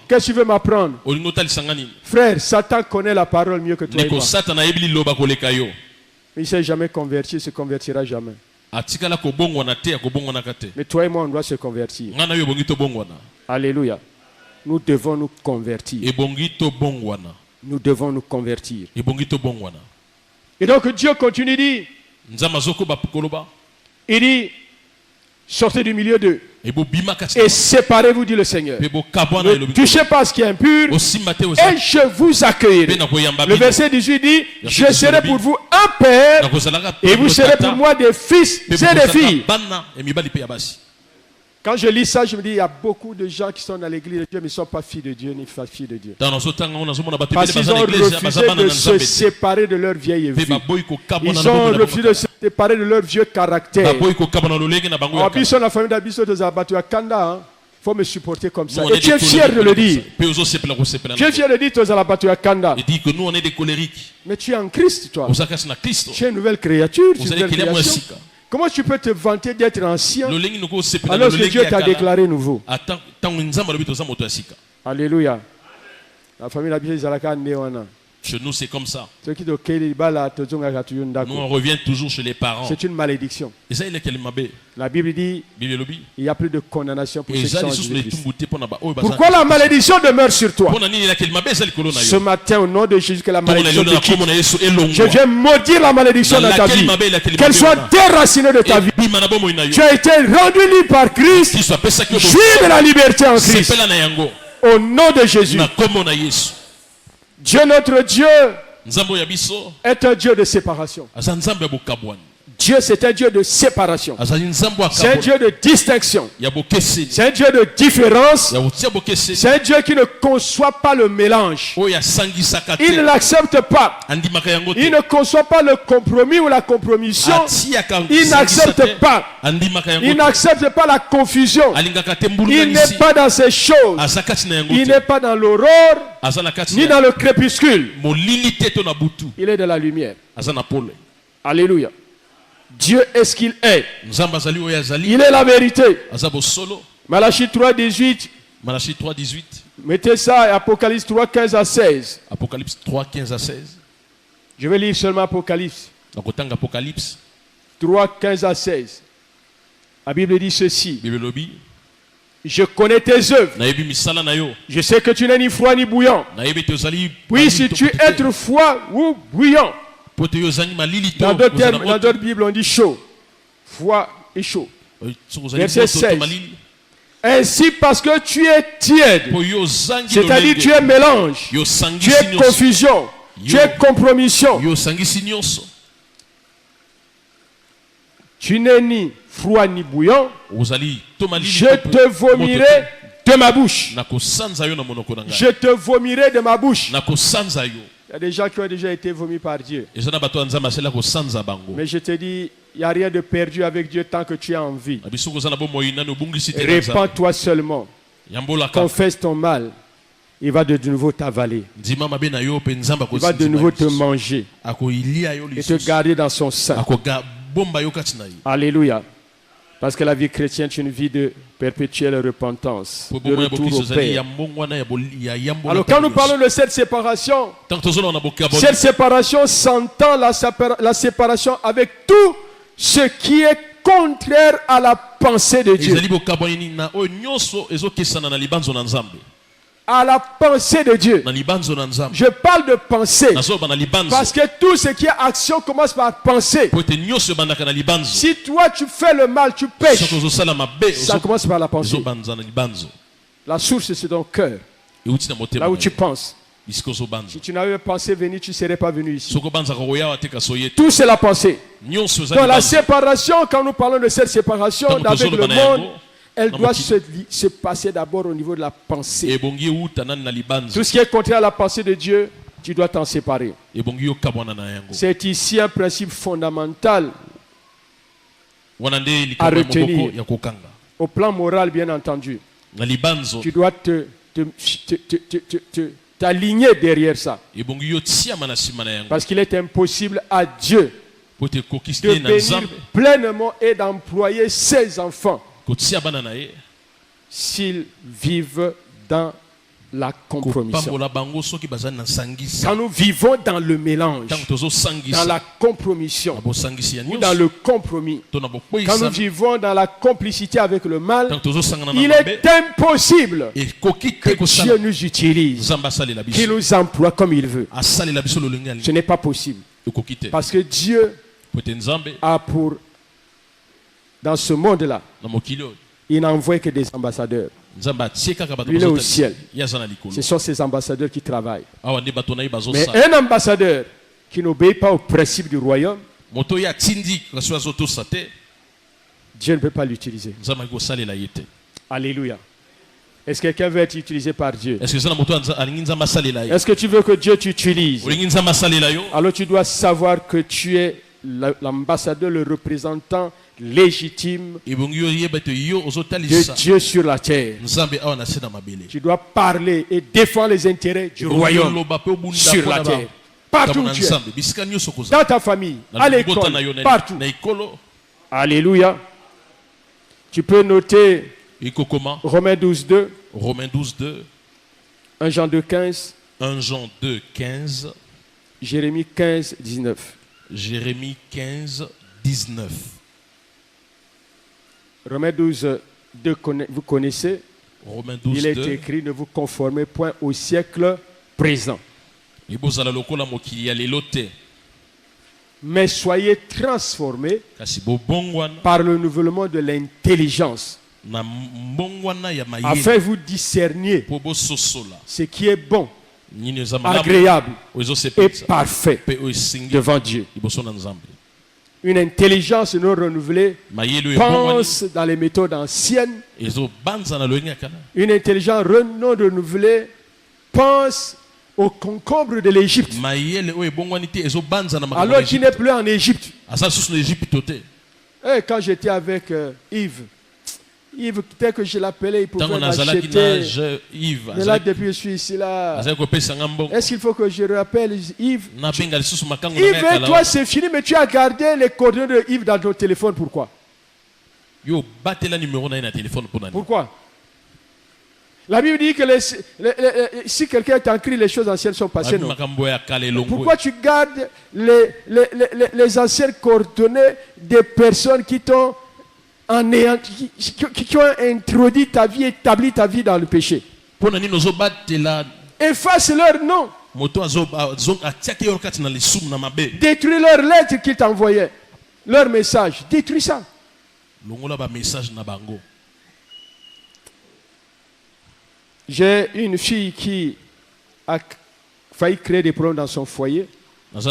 Speaker 4: Qu'est-ce que tu veux m'apprendre? Frère, Satan connaît la parole mieux que toi et moi. Il ne s'est jamais converti, il ne se convertira jamais. Mais toi et moi, on doit se convertir. Alléluia. Nous devons nous convertir. Nous devons nous convertir. Et donc Dieu continue de dire, il dit, sortez du milieu d'eux et séparez-vous, dit le Seigneur. Ne touchez pas ce qui est impur et je vous accueillerai. Le verset 18 dit, je serai pour vous un père et vous serez pour moi des fils et des filles. Quand je lis ça, je me dis, il y a beaucoup de gens qui sont dans l'église de Dieu, mais ils ne sont pas filles de Dieu ni filles de Dieu. Parce qu'ils ont refusé de se séparer de leur vieille vie. Ils ont refusé de se séparer de leur vieux caractère. En plus, la famille d'Abisso de Zabatou à Kanda, il faut me supporter comme ça. Et tu es fier de le dire. Tu es fier de dire, Tozalabatou à Kanda.
Speaker 3: Il dit que nous, on est des colériques.
Speaker 4: Mais tu es en Christ, toi. Tu es une nouvelle créature. Comment tu peux te vanter d'être ancien alors que Dieu t'a déclaré nouveau? Alléluia. La famille d'Abisso Zalaka Néwana.
Speaker 3: Chez nous, c'est comme ça. Nous, on revient toujours chez les parents.
Speaker 4: C'est une malédiction.
Speaker 3: Et ça,
Speaker 4: la Bible dit il n'y a plus de condamnation pour ceux qui sont en Jésus-Christ. Pourquoi la malédiction demeure sur toi? Ce matin, au nom de Jésus, que la malédiction te quitte. Je viens maudire la malédiction dans ta vie. Qu'elle soit déracinée de ta vie. Tu as été rendu libre par Christ. Jouis de la liberté en Christ. Au nom de Jésus. Dieu notre Dieu est un Dieu de séparation. Dieu c'est un Dieu de séparation. C'est un Dieu de distinction. C'est un Dieu de différence. C'est un Dieu qui ne conçoit pas le mélange. Il ne l'accepte pas. Il ne conçoit pas le compromis ou la compromission. Il n'accepte pas. Il n'accepte pas la confusion. Il n'est pas dans ces choses. Il n'est pas dans l'aurore ni dans le crépuscule. Il est de la lumière. Alléluia. Dieu est ce qu'il est. Il est la vérité. Malachie 3:18. Mettez ça, Apocalypse 3:15 à 16.
Speaker 3: Apocalypse 3:15 à 16.
Speaker 4: Je vais lire seulement Apocalypse. 3:15 à 16. La Bible dit ceci. Je connais tes œuvres. Je sais que tu n'es ni froid ni bouillant. Puis si tu es froid ou bouillant. Dans d'autres Bibles, on dit chaud. Froid et chaud. Verset 16. Ainsi, parce que tu es tiède, c'est-à-dire tu es mélange, tu es confusion, tu es compromission. Tu n'es ni froid ni bouillant. Je te vomirai de ma bouche. Je te vomirai de ma bouche. Il y a des gens qui ont déjà été vomis par Dieu. Mais je te dis, il n'y a rien de perdu avec Dieu tant que tu es en vie. Répands-toi seulement. Confesse ton mal. Il va de nouveau t'avaler. Il va de nouveau te manger. Et te garder dans son sein. Alléluia. Parce que la vie chrétienne est une vie de perpétuelle repentance, de retour au Père. Alors quand nous parlons de cette séparation s'entend la séparation avec tout ce qui est contraire à la pensée de Dieu. À la pensée de Dieu. Je parle de pensée parce que tout ce qui est action commence par penser. Si toi tu fais le mal, tu pêches, ça commence par la pensée. La source c'est ton cœur, là où tu penses.
Speaker 2: Si tu n'avais pas pensé venir, tu ne serais pas venu ici.
Speaker 3: Tout
Speaker 2: Tout c'est la pensée. Donc la séparation, quand nous parlons de cette séparation avec le monde, elle doit se passer d'abord au niveau de la pensée. Tout ce qui est contraire à la pensée de Dieu, tu dois t'en séparer. C'est ici un principe fondamental à retenir. Au plan moral, bien entendu. Tu dois t'aligner derrière ça. Parce qu'il est impossible à Dieu de bénir pleinement et d'employer ses enfants s'ils vivent dans la compromission. Quand nous vivons dans le mélange, dans la compromission, ou dans le compromis, quand nous vivons dans la complicité avec le mal, il est impossible que Dieu nous utilise, qu'il nous emploie comme il veut. Ce n'est pas possible. Parce que Dieu a pour, dans ce monde-là, il n'envoie que des ambassadeurs. Lui, il est au ciel. Ce sont ces ambassadeurs qui travaillent. Mais un ambassadeur qui n'obéit pas au principe du royaume, Dieu ne peut pas l'utiliser. Alléluia. Est-ce que quelqu'un veut être utilisé par Dieu? Est-ce que tu veux que Dieu t'utilise? Alors tu dois savoir que tu es l'ambassadeur, le représentant légitime de Dieu sur la terre. Tu dois parler et défendre les intérêts du royaume sur la terre. Partout où tu es. Dans ta famille, à l'école, partout. Alléluia. Tu peux noter Romains 12:2.
Speaker 3: Romains 12:2.
Speaker 2: 1 Jean 2:15.
Speaker 3: 1 Jean 2:15.
Speaker 2: Jérémie 15:19.
Speaker 3: Jérémie 15:19.
Speaker 2: Romains 12:2, vous connaissez.
Speaker 3: Romains 12:2.
Speaker 2: Il est écrit, ne vous conformez point au siècle présent, mais soyez transformés par le renouvellement de l'intelligence, afin vous discerniez ce qui est bon, agréable et parfait devant Dieu. Une intelligence non renouvelée pense dans les méthodes anciennes. Une intelligence non renouvelée pense au concombre de l'Égypte, alors qu'il n'est plus en Égypte. Et quand j'étais avec Yves, dès que je l'appelais, il pouvait m'acheter. Mais là, depuis que je suis ici, là, est-ce qu'il faut que je rappelle Yves? Yves et toi, c'est fini, mais tu as gardé les coordonnées de Yves dans ton téléphone. Pourquoi? Pourquoi? La Bible dit que si quelqu'un t'écrit, les choses anciennes sont passées. Non? Pourquoi tu gardes les anciennes coordonnées des personnes qui t'ont qui ont introduit ta vie, établi ta vie dans le péché? Efface leur nom. Détruis leur lettre qu'ils t'envoyaient, leur message. Détruis ça. J'ai une fille qui a failli créer des problèmes dans son foyer. Ça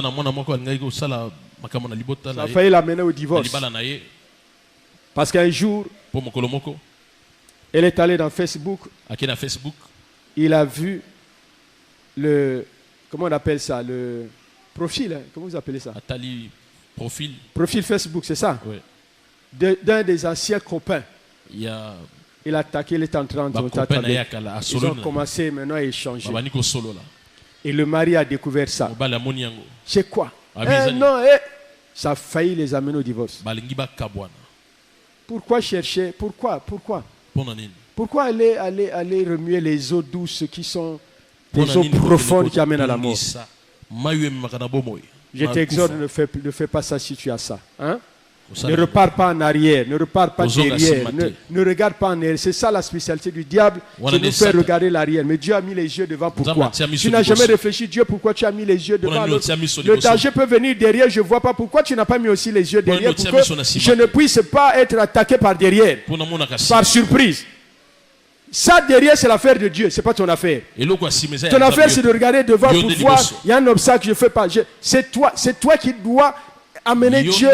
Speaker 2: a failli l'amener au divorce. Parce qu'un jour, elle est allée dans Facebook. Il a vu le, comment on appelle ça, le profil, hein? Comment vous appelez ça? Profil Facebook, c'est ça?
Speaker 3: Oui.
Speaker 2: D'un des anciens copains. Il a attaqué, il est en train de ils ont commencé maintenant à échanger. Et le mari a découvert ça. C'est quoi? Non, ça a failli les amener au divorce. Pourquoi chercher? Pourquoi aller remuer les eaux douces qui sont des eaux profondes qui amènent à la mort? Je t'exhorte, ne fais pas ça si tu as ça. Hein? Ne repars pas en arrière, ne repars pas derrière, ne regarde pas en arrière. C'est ça la spécialité du diable, c'est de nous faire regarder l'arrière. Mais Dieu a mis les yeux devant. Pourquoi? Tu n'as jamais réfléchi, Dieu, pourquoi tu as mis les yeux devant? Le danger peut venir derrière, je ne vois pas. Pourquoi tu n'as pas mis aussi les yeux derrière pour que je ne puisse pas être attaqué par derrière, par surprise? Ça derrière, c'est l'affaire de Dieu, c'est pas ton affaire. Ton affaire, c'est de regarder devant pour voir, il y a un obstacle, je ne fais pas. C'est toi qui dois amener Dieu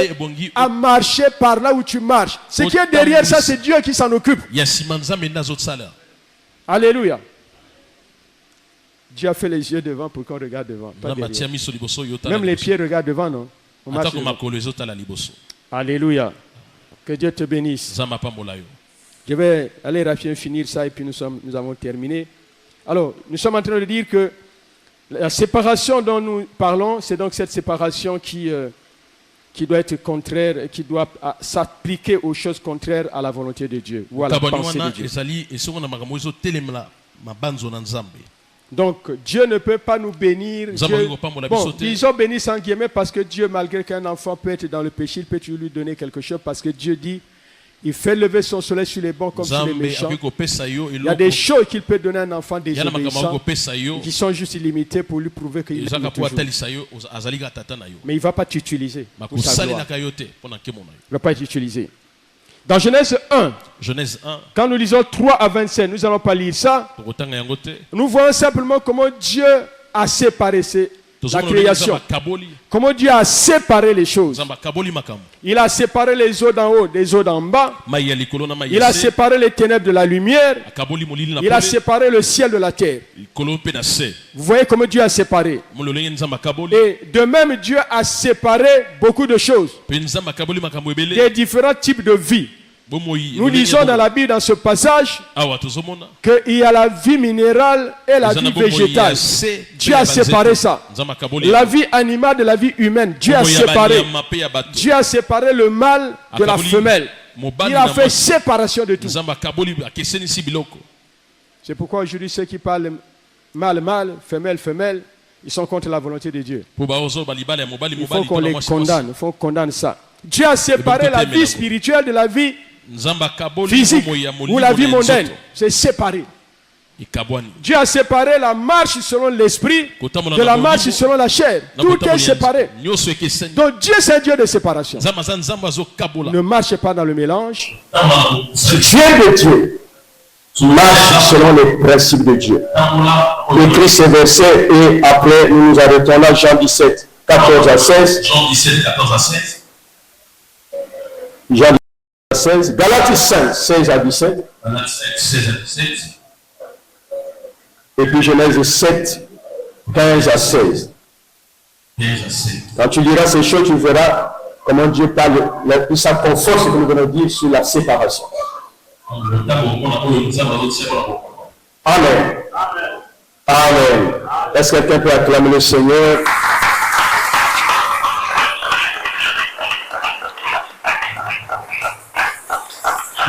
Speaker 2: à marcher par là où tu marches. Ce qui est derrière ça, c'est Dieu qui s'en occupe. Alléluia. Dieu a fait les yeux devant pour qu'on regarde devant. Pas derrière. Même les pieds regardent devant, non? On marche devant. Alléluia. Que Dieu te bénisse. Je vais aller rapidement finir ça et puis nous avons terminé. Alors, nous sommes en train de dire que la séparation dont nous parlons, c'est donc cette séparation qui doit être contraire, qui doit s'appliquer aux choses contraires à la volonté de Dieu ou à la pensée de Dieu. Donc, Dieu ne peut pas nous bénir. Bon, disons béni sans guillemets parce que Dieu, malgré qu'un enfant peut être dans le péché, il peut toujours lui donner quelque chose parce que Dieu dit, il fait lever son soleil sur les bons comme sur les méchants. Il y a des choses qu'il peut donner à un enfant désobéissant qui sont juste illimités pour lui prouver qu'il est toujours. Mais il ne va pas t'utiliser pour sa gloire. Il ne va pas t'utiliser. Dans Genèse 1, quand nous lisons 3 à 27, nous n'allons pas lire ça. Nous voyons simplement comment Dieu a séparé la création. Comment Dieu a séparé les choses. Il a séparé les eaux d'en haut des eaux d'en bas. Il a séparé les ténèbres de la lumière. Il a séparé le ciel de la terre. Vous voyez comment Dieu a séparé. Et de même, Dieu a séparé beaucoup de choses. Des différents types de vie. Nous lisons dans la Bible, dans ce passage, qu'il y a la vie minérale et la vie végétale. Dieu a séparé ça. La vie animale de la vie humaine. Dieu a séparé. Dieu a séparé le mâle de la femelle. Il a fait séparation de tout. C'est pourquoi aujourd'hui ceux qui parlent mâle, femelle, ils sont contre la volonté de Dieu. Il faut qu'on les condamne. Il faut qu'on condamne ça. Dieu a séparé la vie spirituelle de la vie physique ou la vie mondaine. C'est séparé. Dieu a séparé la marche selon l'esprit de la marche selon la chair. Tout est séparé. Donc Dieu, c'est un Dieu de séparation. Ne marchez pas dans le mélange.
Speaker 4: Dieu de Dieu marche selon les principes de Dieu. Écris ce verset et après nous nous arrêtons là, Jean 17, 14 à 16.
Speaker 5: Jean 17, 14 à 16.
Speaker 4: Jean 17, 16. Galates 5, 16 à 17.
Speaker 5: Galates 5, 16 à 17.
Speaker 4: Et puis Genèse 7, 15 à 16.
Speaker 5: 15 à 16.
Speaker 4: Quand tu liras ces choses, tu verras comment Dieu parle. Ça conforte ce que nous venons de dire sur la séparation. Amen. Amen. Est-ce que quelqu'un peut acclamer le Seigneur?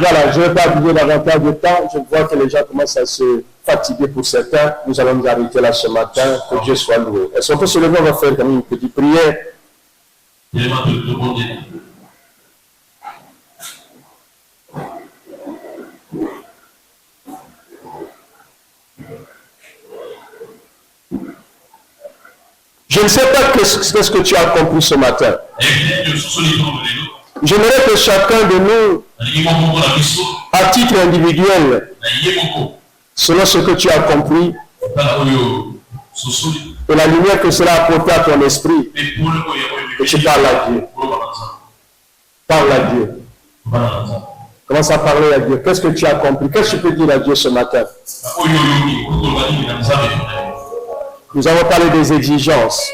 Speaker 4: Voilà, je ne vais pas oublier davantage de temps. Je vois que les gens commencent à se fatiguer pour certains. Nous allons nous arrêter là ce matin. Que Dieu soit loué. Est-ce qu'on peut se lever? On va faire comme une petite prière. Je ne sais pas qu'est-ce que tu as compris ce matin. J'aimerais que chacun de nous, à titre individuel, selon ce que tu as compris, et la lumière que cela a apporté à ton esprit, et tu parles à Dieu. Parle à Dieu. Commence à parler à Dieu. Qu'est-ce que tu as compris? Qu'est-ce que tu peux dire à Dieu ce matin? Nous avons parlé des exigences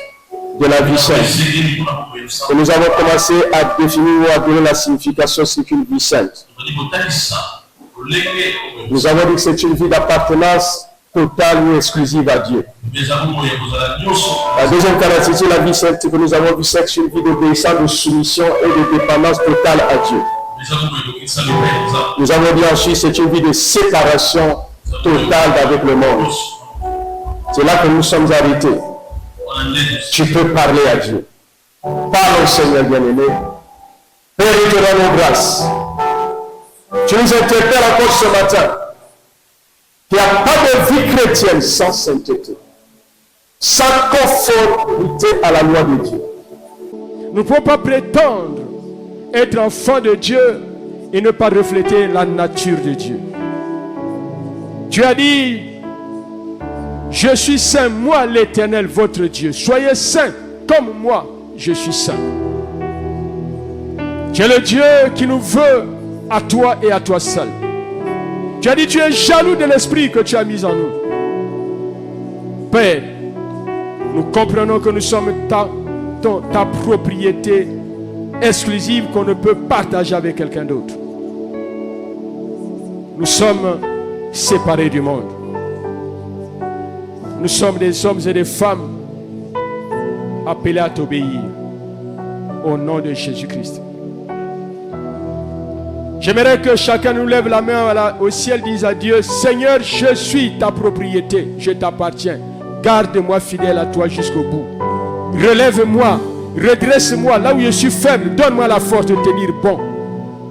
Speaker 4: de la vie sainte. Et nous avons commencé à définir ou à donner la signification de ce qu'une vie sainte. Nous avons dit que c'est une vie d'appartenance totale ou exclusive à Dieu. La deuxième caractéristique de la vie sainte, c'est que nous avons vu c'est une vie d'obéissance, de soumission et de dépendance totale à Dieu. Nous avons dit ensuite c'est une vie de séparation totale avec le monde. C'est là que nous sommes arrêtés. Tu peux parler à Dieu. Parle au Seigneur bien-aimé. Père, il te rend grâce. Tu nous interpelles encore ce matin. Il n'y a pas de vie chrétienne sans sainteté, sans conformité à la loi de Dieu.
Speaker 2: Nous ne pouvons pas prétendre être enfant de Dieu et ne pas refléter la nature de Dieu. Tu as dit, je suis saint, moi l'Éternel, votre Dieu. Soyez saints comme moi, je suis saint. Tu es le Dieu qui nous veut à toi et à toi seul. Tu as dit, tu es jaloux de l'esprit que tu as mis en nous. Père, nous comprenons que nous sommes ta propriété exclusive qu'on ne peut partager avec quelqu'un d'autre. Nous sommes séparés du monde. Nous sommes des hommes et des femmes appelés à t'obéir au nom de Jésus-Christ. J'aimerais que chacun nous lève la main au ciel, dise à Dieu, Seigneur, je suis ta propriété, je t'appartiens. Garde-moi fidèle à toi jusqu'au bout. Relève-moi, redresse-moi là où je suis faible. Donne-moi la force de tenir bon.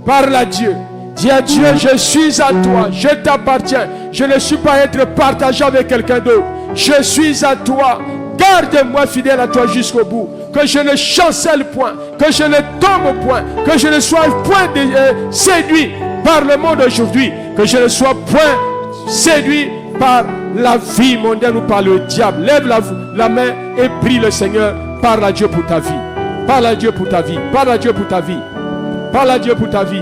Speaker 2: Parle à Dieu. Dis à Dieu, je suis à toi, je t'appartiens. Je ne suis pas à être partagé avec quelqu'un d'autre. Je suis à toi. Garde-moi fidèle à toi jusqu'au bout. Que je ne chancelle point, que je ne tombe point, que je ne sois point séduit par le monde aujourd'hui, que je ne sois point séduit par la vie mondaine ou par le diable. Lève la main et prie le Seigneur. Parle à Dieu pour ta vie. Parle à Dieu pour ta vie. Parle à Dieu pour ta vie. Parle à Dieu pour ta vie.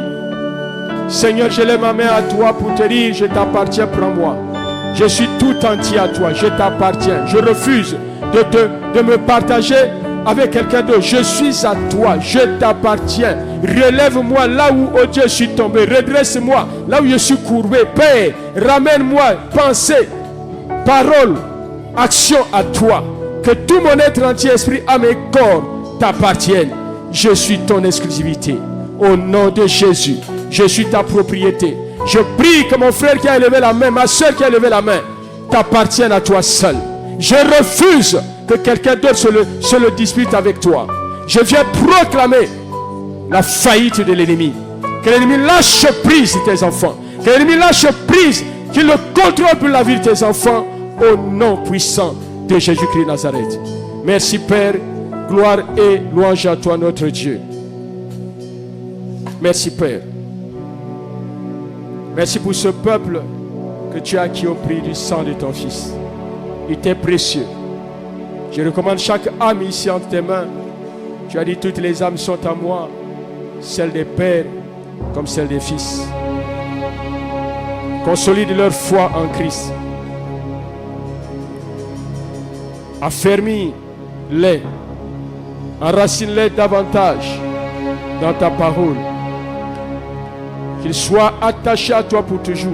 Speaker 2: Seigneur, je lève ma main à toi pour te dire, je t'appartiens, prends-moi. Je suis tout entier à toi, je t'appartiens. Je refuse de me partager avec quelqu'un d'autre. Je suis à toi, je t'appartiens. Relève-moi là où, oh Dieu, je suis tombé. Redresse-moi là où je suis courbé. Père, ramène-moi pensée, parole, action à toi. Que tout mon être entier, esprit, âme et corps t'appartiennent. Je suis ton exclusivité. Au nom de Jésus, je suis ta propriété. Je prie que mon frère qui a élevé la main, ma soeur qui a élevé la main, t'appartienne à toi seul. Je refuse que quelqu'un d'autre se le dispute avec toi. Je viens proclamer la faillite de l'ennemi. Que l'ennemi lâche prise de tes enfants. Que l'ennemi lâche prise, qu'il le contrôle pour la vie de tes enfants. Au nom puissant de Jésus-Christ Nazareth. Merci Père. Gloire et louange à toi notre Dieu. Merci Père. Merci pour ce peuple que tu as acquis au prix du sang de ton Fils. Il t'est précieux. Je recommande chaque âme ici entre tes mains. Tu as dit toutes les âmes sont à moi, celles des pères comme celles des fils. Consolide leur foi en Christ. Affermis-les. Enracine-les davantage dans ta parole. Qu'ils soient attachés à toi pour toujours.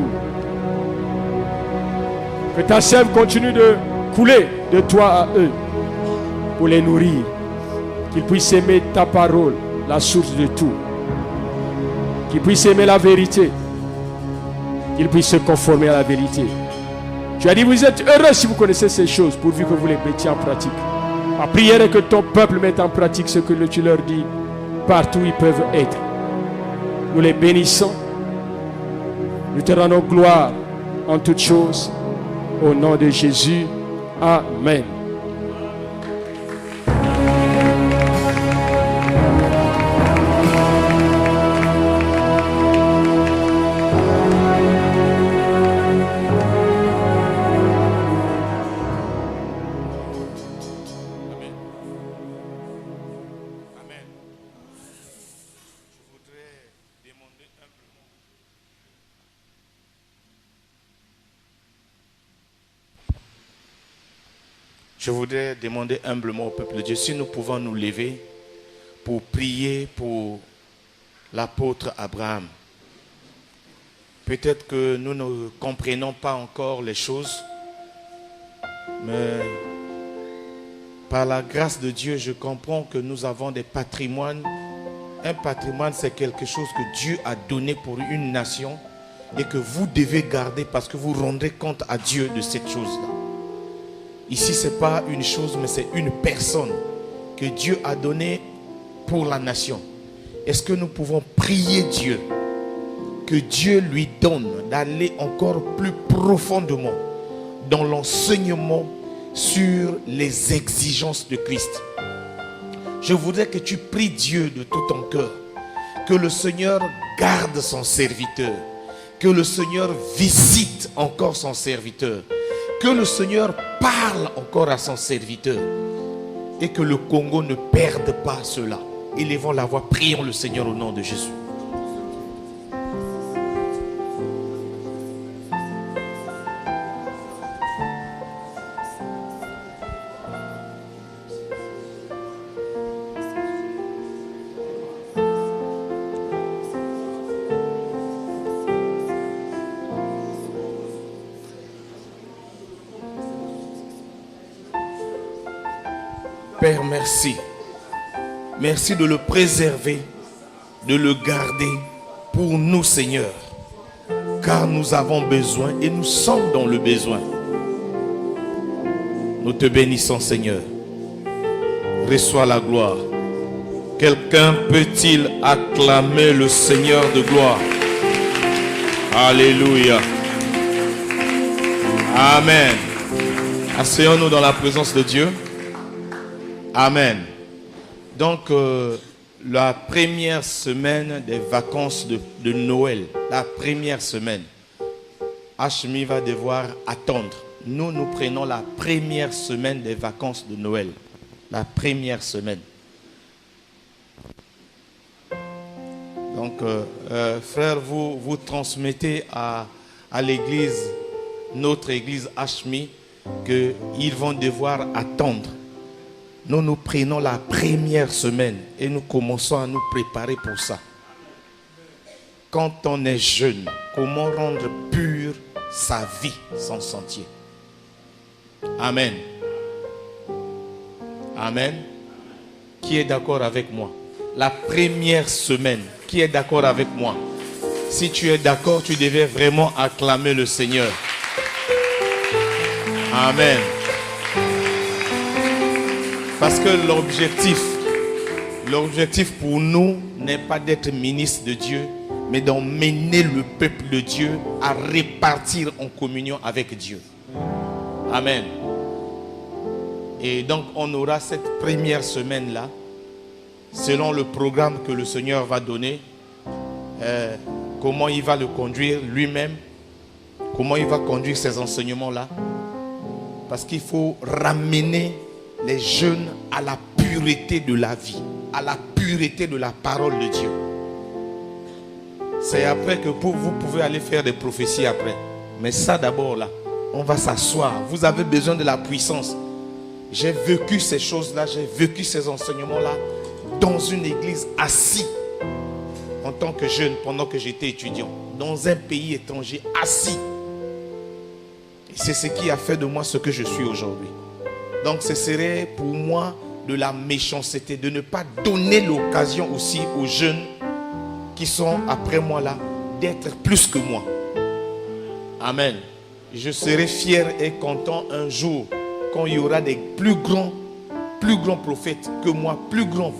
Speaker 2: Que ta sève continue de couler de toi à eux pour les nourrir. Qu'ils puissent aimer ta parole, la source de tout. Qu'ils puissent aimer la vérité. Qu'ils puissent se conformer à la vérité. Tu as dit, vous êtes heureux si vous connaissez ces choses, pourvu que vous les mettiez en pratique. Ma prière est que ton peuple mette en pratique ce que tu leur dis, partout où ils peuvent être. Nous les bénissons. Nous te rendons gloire en toutes choses. Au nom de Jésus. Amen.
Speaker 1: Je voudrais demander humblement au peuple de Dieu si nous pouvons nous lever pour prier pour l'apôtre Abraham. Peut-être que nous ne comprenons pas encore les choses, mais par la grâce de Dieu, je comprends que nous avons des patrimoines. Un patrimoine, c'est quelque chose que Dieu a donné pour une nation et que vous devez garder parce que vous rendrez compte à Dieu de cette chose-là. Ici, ce n'est pas une chose, mais c'est une personne que Dieu a donnée pour la nation. Est-ce que nous pouvons prier Dieu que Dieu lui donne d'aller encore plus profondément dans l'enseignement sur les exigences de Christ? Je voudrais que tu pries Dieu de tout ton cœur, que le Seigneur garde son serviteur,
Speaker 6: Que le Seigneur visite encore son serviteur. Que le Seigneur parle encore à son serviteur. Et que le Congo ne perde pas cela. Élevons la voix, prions le Seigneur au nom de Jésus. Père, merci. Merci de le préserver, de le garder pour nous, Seigneur. Car nous avons besoin et nous sommes dans le besoin. Nous te bénissons, Seigneur. Reçois la gloire. Quelqu'un peut-il acclamer le Seigneur de gloire? Alléluia. Amen. Asseyons-nous dans la présence de Dieu. Amen. Donc, la première semaine des vacances de Noël, la première semaine, Hachmi va devoir attendre. Nous prenons la première semaine des vacances de Noël. La première semaine. Donc, frère, vous transmettez à l'église, notre église Hachmi, qu'ils vont devoir attendre. Nous prenons la première semaine et nous commençons à nous préparer pour ça. Quand on est jeune, comment rendre pure sa vie, son sentier? Amen. Amen. Qui est d'accord avec moi? La première semaine, qui est d'accord avec moi? Si tu es d'accord, tu devais vraiment acclamer le Seigneur. Amen. Parce que l'objectif pour nous n'est pas d'être ministre de Dieu, mais d'emmener le peuple de Dieu à repartir en communion avec Dieu. Amen. Et donc on aura cette première semaine-là, selon le programme que le Seigneur va donner, comment il va le conduire lui-même, comment il va conduire ces enseignements-là. Parce qu'il faut ramener les jeunes à la pureté de la vie, à la pureté de la parole de Dieu. C'est après que vous pouvez aller faire des prophéties après. Mais ça d'abord là, on va s'asseoir. Vous avez besoin de la puissance. J'ai vécu ces choses-là, j'ai vécu ces enseignements-là dans une église, assis en tant que jeune, pendant que j'étais étudiant, dans un pays étranger, assis. Et c'est ce qui a fait de moi ce que je suis aujourd'hui. Donc ce serait pour moi de la méchanceté de ne pas donner l'occasion aussi aux jeunes qui sont après moi là d'être plus que moi. Amen. Je serai fier et content un jour quand il y aura des plus grands prophètes que moi, plus grands.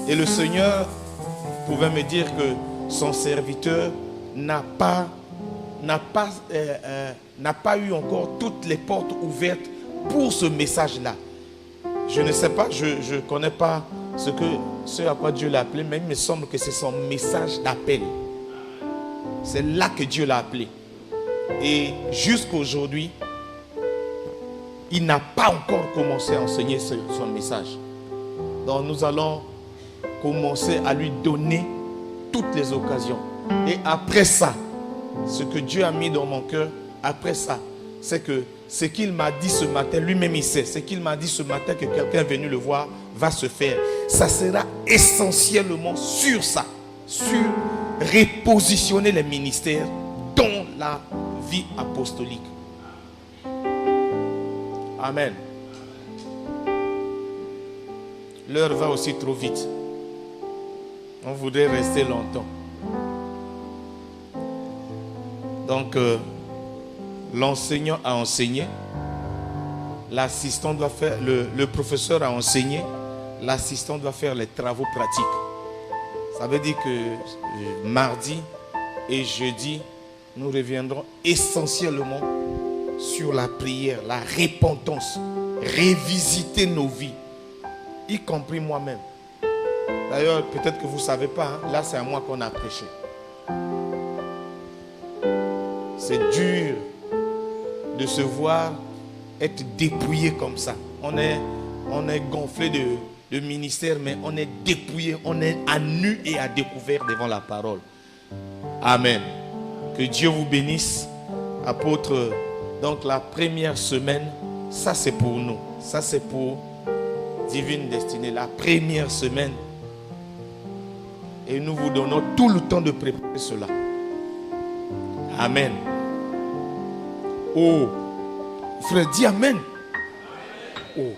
Speaker 6: Et le Seigneur pouvait me dire que son serviteur n'a pas eu encore toutes les portes ouvertes pour ce message-là. Je ne sais pas, je ne connais pas ce à quoi Dieu l'a appelé, mais il me semble que c'est son message d'appel. C'est là que Dieu l'a appelé. Et jusqu'aujourd'hui, il n'a pas encore commencé à enseigner son message. Donc nous allons commencer à lui donner toutes les occasions. Et après ça, ce que Dieu a mis dans mon cœur, après ça, c'est que ce qu'il m'a dit ce matin, lui-même il sait, ce qu'il m'a dit ce matin que quelqu'un est venu le voir, va se faire. Ça sera essentiellement sur ça, sur repositionner les ministères dans la vie apostolique. Amen. L'heure va aussi trop vite. On voudrait rester longtemps. Donc, l'enseignant a enseigné, l'assistant doit faire, le professeur a enseigné, l'assistant doit faire les travaux pratiques. Ça veut dire que mardi et jeudi, nous reviendrons essentiellement sur la prière, la repentance, révisiter nos vies, y compris moi-même. D'ailleurs, peut-être que vous ne savez pas, hein, là c'est à moi qu'on a prêché. C'est dur de se voir être dépouillé comme ça. On est gonflé de ministère, mais on est dépouillé, on est à nu et à découvert devant la parole. Amen. Que Dieu vous bénisse, apôtre. Donc la première semaine, ça c'est pour nous. Ça c'est pour Divine Destinée. La première semaine. Et nous vous donnons tout le temps de préparer cela. Amen. Oh, frère, dis Amen. Oh,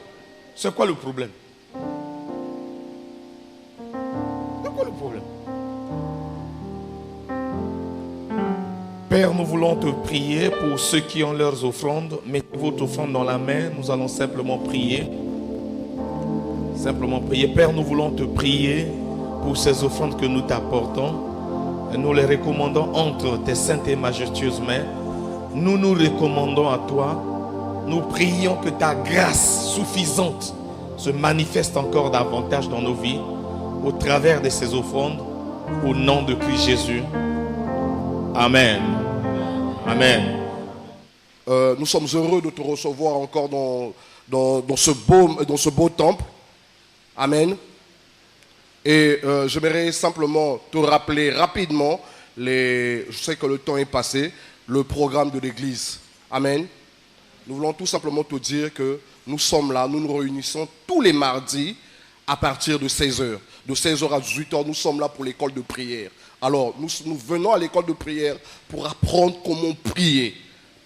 Speaker 6: c'est quoi le problème? C'est quoi le problème? Père, nous voulons te prier pour ceux qui ont leurs offrandes. Mettez votre offrande dans la main. Nous allons simplement prier. Simplement prier. Père, nous voulons te prier pour ces offrandes que nous t'apportons. Nous les recommandons entre tes saintes et majestueuses mains. Nous nous recommandons à toi. Nous prions que ta grâce suffisante se manifeste encore davantage dans nos vies au travers de ces offrandes. Au nom de Christ Jésus. Amen. Amen.
Speaker 7: Nous sommes heureux de te recevoir encore dans ce beau temple. Amen. Et j'aimerais simplement te rappeler rapidement, je sais que le temps est passé, le programme de l'église. Amen. Nous voulons tout simplement te dire que nous sommes là, nous nous réunissons tous les mardis à partir de 16h. De 16h à 18h, nous sommes là pour l'école de prière. Alors, nous venons à l'école de prière pour apprendre comment prier.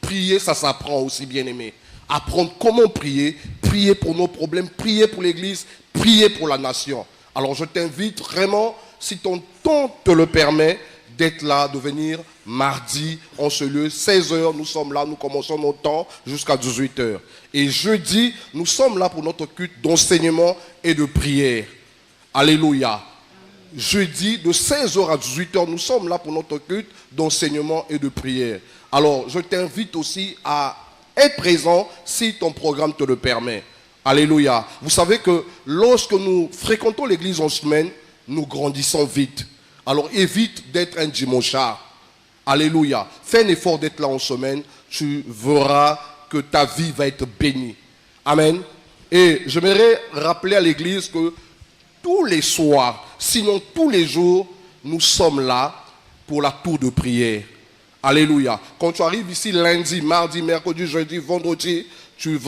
Speaker 7: Prier, ça s'apprend aussi, bien aimé. Apprendre comment prier, prier pour nos problèmes, prier pour l'église, prier pour la nation. Alors, je t'invite vraiment, si ton temps te le permet, d'être là, de venir mardi en ce lieu. 16h, nous sommes là, nous commençons notre temps jusqu'à 18h. Et jeudi, nous sommes là pour notre culte d'enseignement et de prière. Alléluia. Jeudi, de 16h à 18h, nous sommes là pour notre culte d'enseignement et de prière. Alors, je t'invite aussi à être présent si ton programme te le permet. Alléluia. Vous savez que lorsque nous fréquentons l'église en semaine, nous grandissons vite. Alors, évite d'être un dimanchard. Alléluia. Fais un effort d'être là en semaine. Tu verras que ta vie va être bénie. Amen. Et j'aimerais rappeler à l'église que tous les soirs, sinon tous les jours, nous sommes là pour la tour de prière. Alléluia. Quand tu arrives ici lundi, mardi, mercredi, jeudi, vendredi, tu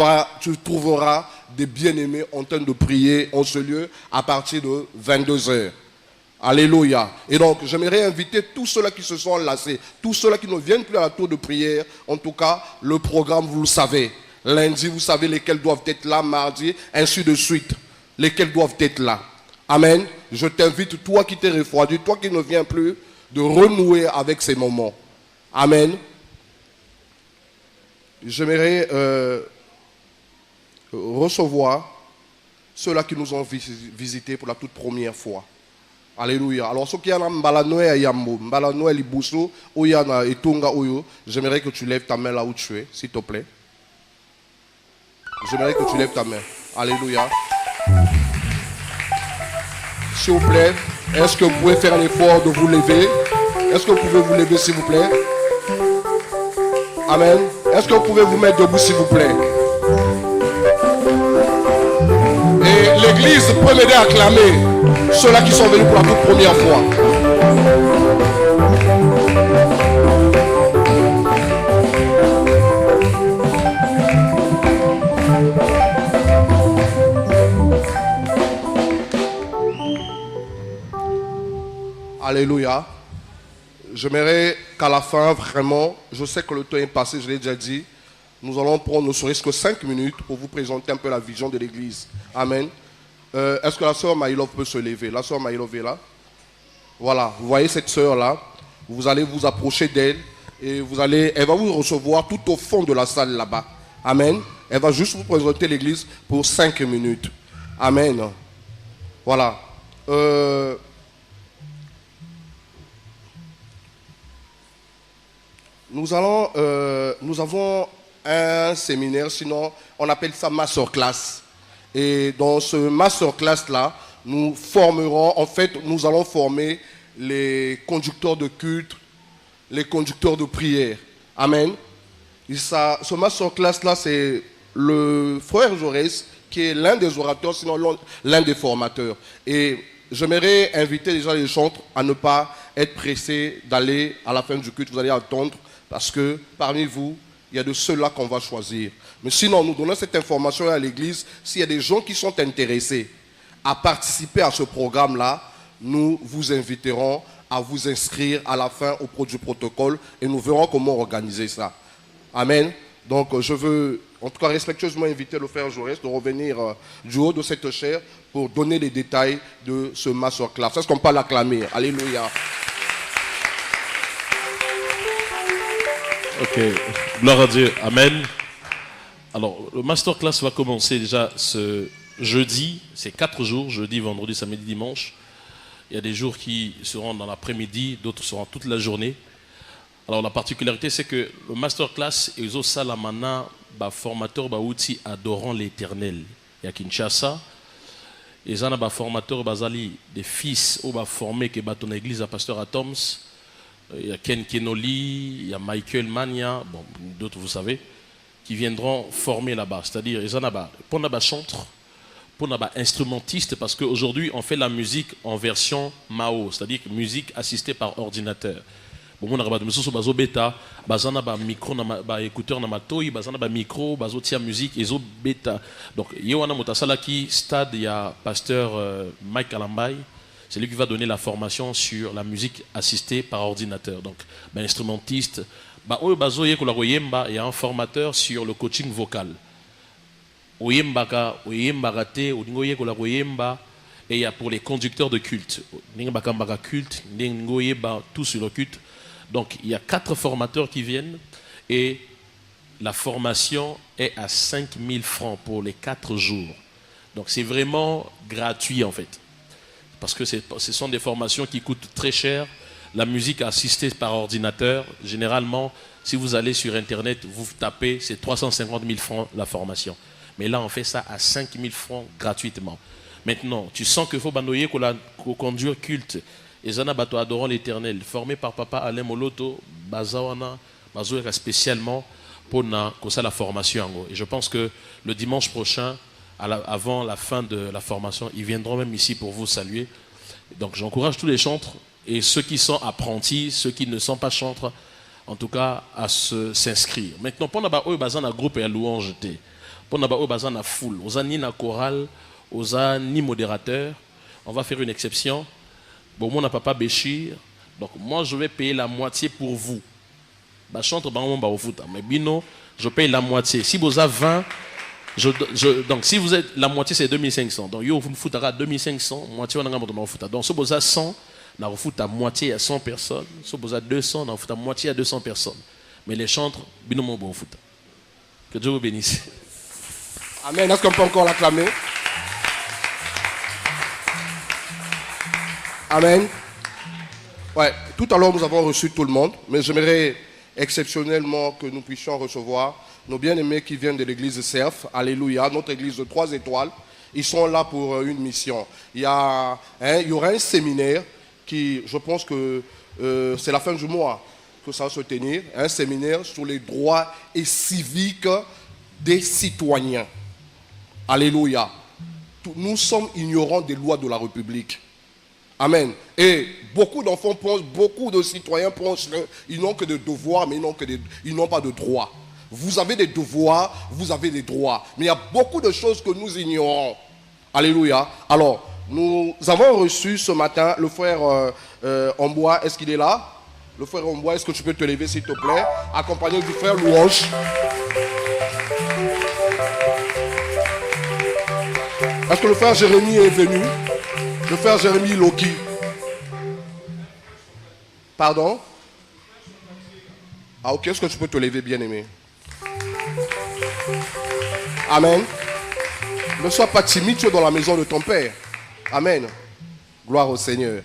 Speaker 7: trouveras des bien-aimés en train de prier en ce lieu à partir de 22h. Alléluia. Et donc, j'aimerais inviter tous ceux-là qui se sont lassés, tous ceux-là qui ne viennent plus à la tour de prière. En tout cas, le programme, vous le savez. Lundi, vous savez lesquels doivent être là, mardi, ainsi de suite. Lesquels doivent être là. Amen. Je t'invite, toi qui t'es refroidi, toi qui ne viens plus, de renouer avec ces moments. Amen. J'aimerais recevoir ceux-là qui nous ont visités pour la toute première fois. Alléluia. Alors, ceux qui ont Mbalanoé Yambo, Mbalanoé Libuso, Oyana et Tonga Oyo, j'aimerais que tu lèves ta main là où tu es, s'il te plaît. J'aimerais que tu lèves ta main. Alléluia. S'il vous plaît, est-ce que vous pouvez faire l'effort de vous lever? Est-ce que vous pouvez vous lever, s'il vous plaît? Amen. Est-ce que vous pouvez vous mettre debout, s'il vous plaît? Et l'église peut m'aider à acclamer ceux-là qui sont venus pour la toute première fois. Alléluia. J'aimerais qu'à la fin, vraiment, je sais que le temps est passé, je l'ai déjà dit, nous allons prendre ne serait-ce que 5 minutes pour vous présenter un peu la vision de l'église. Amen. Est-ce que la sœur Maïlov peut se lever? La sœur Maïlov est là. Voilà, vous voyez cette sœur-là. Vous allez vous approcher d'elle et elle va vous recevoir tout au fond de la salle là-bas. Amen. Elle va juste vous présenter l'église pour 5 minutes. Amen. Voilà. Nous avons un séminaire, sinon on appelle ça masterclass. Et dans ce masterclass-là, nous allons former les conducteurs de culte, les conducteurs de prière. Amen. Et ça, ce masterclass-là, c'est le frère Jaurès qui est l'un des orateurs, sinon l'un des formateurs. Et j'aimerais inviter déjà les chantres à ne pas être pressés d'aller à la fin du culte. Vous allez attendre parce que parmi vous, il y a de ceux-là qu'on va choisir. Mais sinon, nous donnons cette information à l'église. S'il y a des gens qui sont intéressés à participer à ce programme-là, nous vous inviterons à vous inscrire à la fin au du protocole et nous verrons comment organiser ça. Amen. Donc je veux en tout cas respectueusement inviter le frère Jaurès de revenir du haut de cette chaire pour donner les détails de ce masterclass. Est-ce qu'on peut l'acclamer? Alléluia.
Speaker 3: Ok, gloire à Dieu, amen. Alors, le masterclass va commencer déjà ce jeudi, c'est 4 jours, jeudi, vendredi, samedi, dimanche. Il y a des jours qui seront dans l'après-midi, d'autres seront toute la journée. Alors, la particularité, c'est que le masterclass, ils ont salamana, formateur, outil adorant l'éternel. Il y a Kinshasa, ils ont un formateur, des fils, qui formé, qui ton église à Pasteur Atoms. Il y a Ken Kenoli, il y a Michael Mania, bon, d'autres vous savez, qui viendront former là-bas. C'est-à-dire, ils en ont pour les chantres, pour les instrumentistes, parce qu'aujourd'hui, on fait la musique en version Mao, c'est-à-dire musique assistée par ordinateur. Bon, on a des bêta, micro, écouteur, micro, musique, bêta. Donc, il y a un stade, il y a pasteur Mike Alambay. C'est lui qui va donner la formation sur la musique assistée par ordinateur. Donc, instrumentiste. Il y a un formateur sur le coaching vocal. Et il y a pour les conducteurs de culte. Tout sur le culte. Donc, il y a 4 formateurs qui viennent et la formation est à 5 000 francs pour les 4 jours. Donc, c'est vraiment gratuit en fait. Parce que ce sont des formations qui coûtent très cher. La musique assistée par ordinateur, généralement, si vous allez sur Internet, vous tapez, c'est 350 000 francs la formation. Mais là, on fait ça à 5 000 francs gratuitement. Maintenant, tu sens qu'il faut bandoyer qu'on conduire culte. Et Zana Bato adorant l'éternel, formé par papa Alain Moloto, Bazawana, Bazoura spécialement pour la formation. Et je pense que le dimanche prochain, avant la fin de la formation, ils viendront même ici pour vous saluer. Donc j'encourage tous les chantres et ceux qui sont apprentis, ceux qui ne sont pas chantres, en tout cas à s'inscrire. Maintenant, pour nous baser un groupe et à louange, pour nous baser une foule, aux ni na chorale, aux ni modérateur, on va faire une exception. Bon, mon papa Béchir, donc moi je vais payer la moitié pour vous. Bah chantre au foot, mais bino, je paye la moitié. Si vous avez 20, donc si vous êtes la moitié c'est 2500. Donc vous me foutera 2500, moitié on a un foot. Donc si vous avez 100, on a foot à moitié à 100 personnes. Si vous avez 200, on a foot à moitié à 200 personnes. Mais les chantres, bino mon bon foot. Que Dieu vous bénisse.
Speaker 7: Amen. Est-ce qu'on peut encore l'acclamer? Amen. Ouais, tout à l'heure nous avons reçu tout le monde, mais j'aimerais exceptionnellement que nous puissions recevoir nos bien-aimés qui viennent de l'église Cerf. Alléluia, notre église de 3 étoiles. Ils sont là pour une mission. Il y aura un séminaire qui, je pense que c'est la fin du mois que ça va se tenir. Un séminaire sur les droits et civiques des citoyens. Alléluia. Nous sommes ignorants des lois de la République. Amen. Et beaucoup d'enfants pensent, beaucoup de citoyens pensent qu'ils n'ont que des devoirs, mais ils n'ont pas de droits. Vous avez des devoirs, vous avez des droits. Mais il y a beaucoup de choses que nous ignorons. Alléluia. Alors, nous avons reçu ce matin le frère Ombois. Est-ce qu'il est là? Le frère Ombois, est-ce que tu peux te lever s'il te plaît? Accompagné du frère Louange. Est-ce que le frère Jérémie est venu? Le frère Jérémie Loki. Pardon? Ah ok, est-ce que tu peux te lever, bien-aimé? Amen. Ne sois pas timide, tu es dans la maison de ton Père. Amen. Gloire au Seigneur.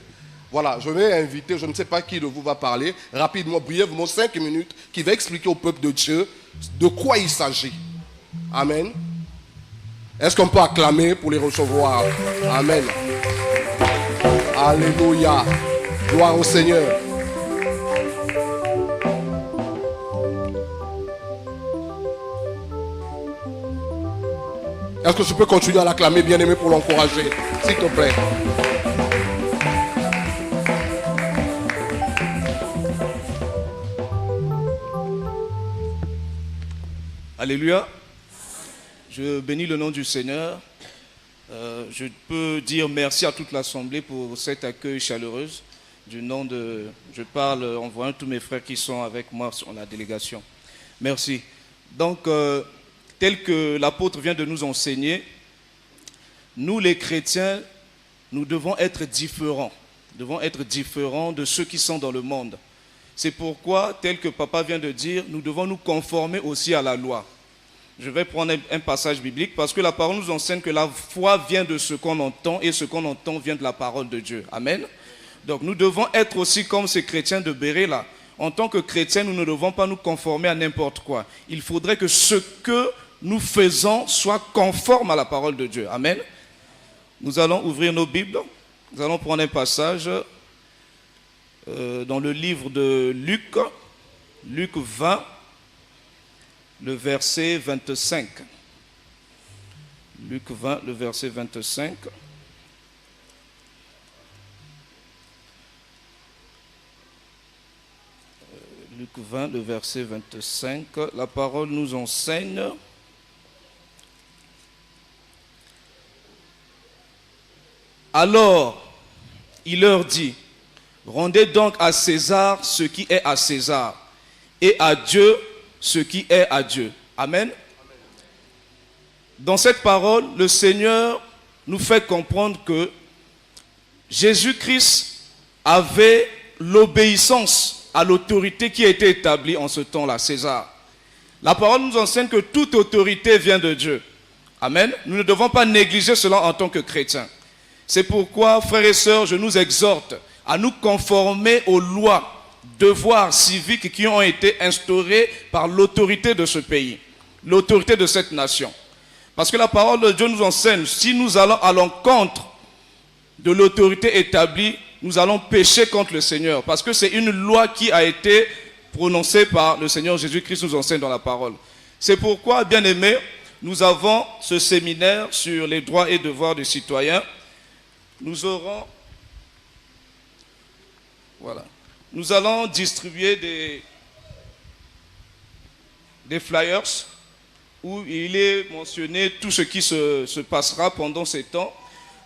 Speaker 7: Voilà, je vais inviter, je ne sais pas qui de vous va parler, rapidement, brièvement, 5 minutes, qui va expliquer au peuple de Dieu de quoi il s'agit. Amen. Est-ce qu'on peut acclamer pour les recevoir? Amen. Alléluia. Gloire au Seigneur. Est-ce que je peux continuer à l'acclamer, bien-aimé, pour l'encourager? S'il te plaît.
Speaker 8: Alléluia. Je bénis le nom du Seigneur. Je peux dire merci à toute l'Assemblée pour cet accueil chaleureux. Du nom de... Je parle en voyant tous mes frères qui sont avec moi sur la délégation. Merci. Donc, tel que l'apôtre vient de nous enseigner, nous les chrétiens, nous devons être différents. Nous devons être différents de ceux qui sont dans le monde. C'est pourquoi, tel que papa vient de dire, nous devons nous conformer aussi à la loi. Je vais prendre un passage biblique parce que la parole nous enseigne que la foi vient de ce qu'on entend et ce qu'on entend vient de la parole de Dieu. Amen. Donc nous devons être aussi comme ces chrétiens de Béret là. En tant que chrétiens, nous ne devons pas nous conformer à n'importe quoi. Il faudrait que ce que nous faisons soit conforme à la parole de Dieu. Amen. Nous allons ouvrir nos Bibles. Nous allons prendre un passage dans le livre de Luc, Luc 20, le verset 25. Luc 20, le verset 25. Luc 20, le verset 25. La parole nous enseigne. Alors, il leur dit, rendez donc à César ce qui est à César, et à Dieu ce qui est à Dieu. Amen. Dans cette parole, le Seigneur nous fait comprendre que Jésus-Christ avait l'obéissance à l'autorité qui a été établie en ce temps-là, César. La parole nous enseigne que toute autorité vient de Dieu. Amen. Nous ne devons pas négliger cela en tant que chrétiens. C'est pourquoi, frères et sœurs, je nous exhorte à nous conformer aux lois, devoirs civiques qui ont été instaurés par l'autorité de ce pays, l'autorité de cette nation. Parce que la parole de Dieu nous enseigne, si nous allons à l'encontre de l'autorité établie, nous allons pécher contre le Seigneur. Parce que c'est une loi qui a été prononcée par le Seigneur Jésus-Christ, nous enseigne dans la parole. C'est pourquoi, bien aimés, nous avons ce séminaire sur les droits et devoirs des citoyens. Nous aurons... Voilà. Nous allons distribuer des flyers où il est mentionné tout ce qui se passera pendant ces temps.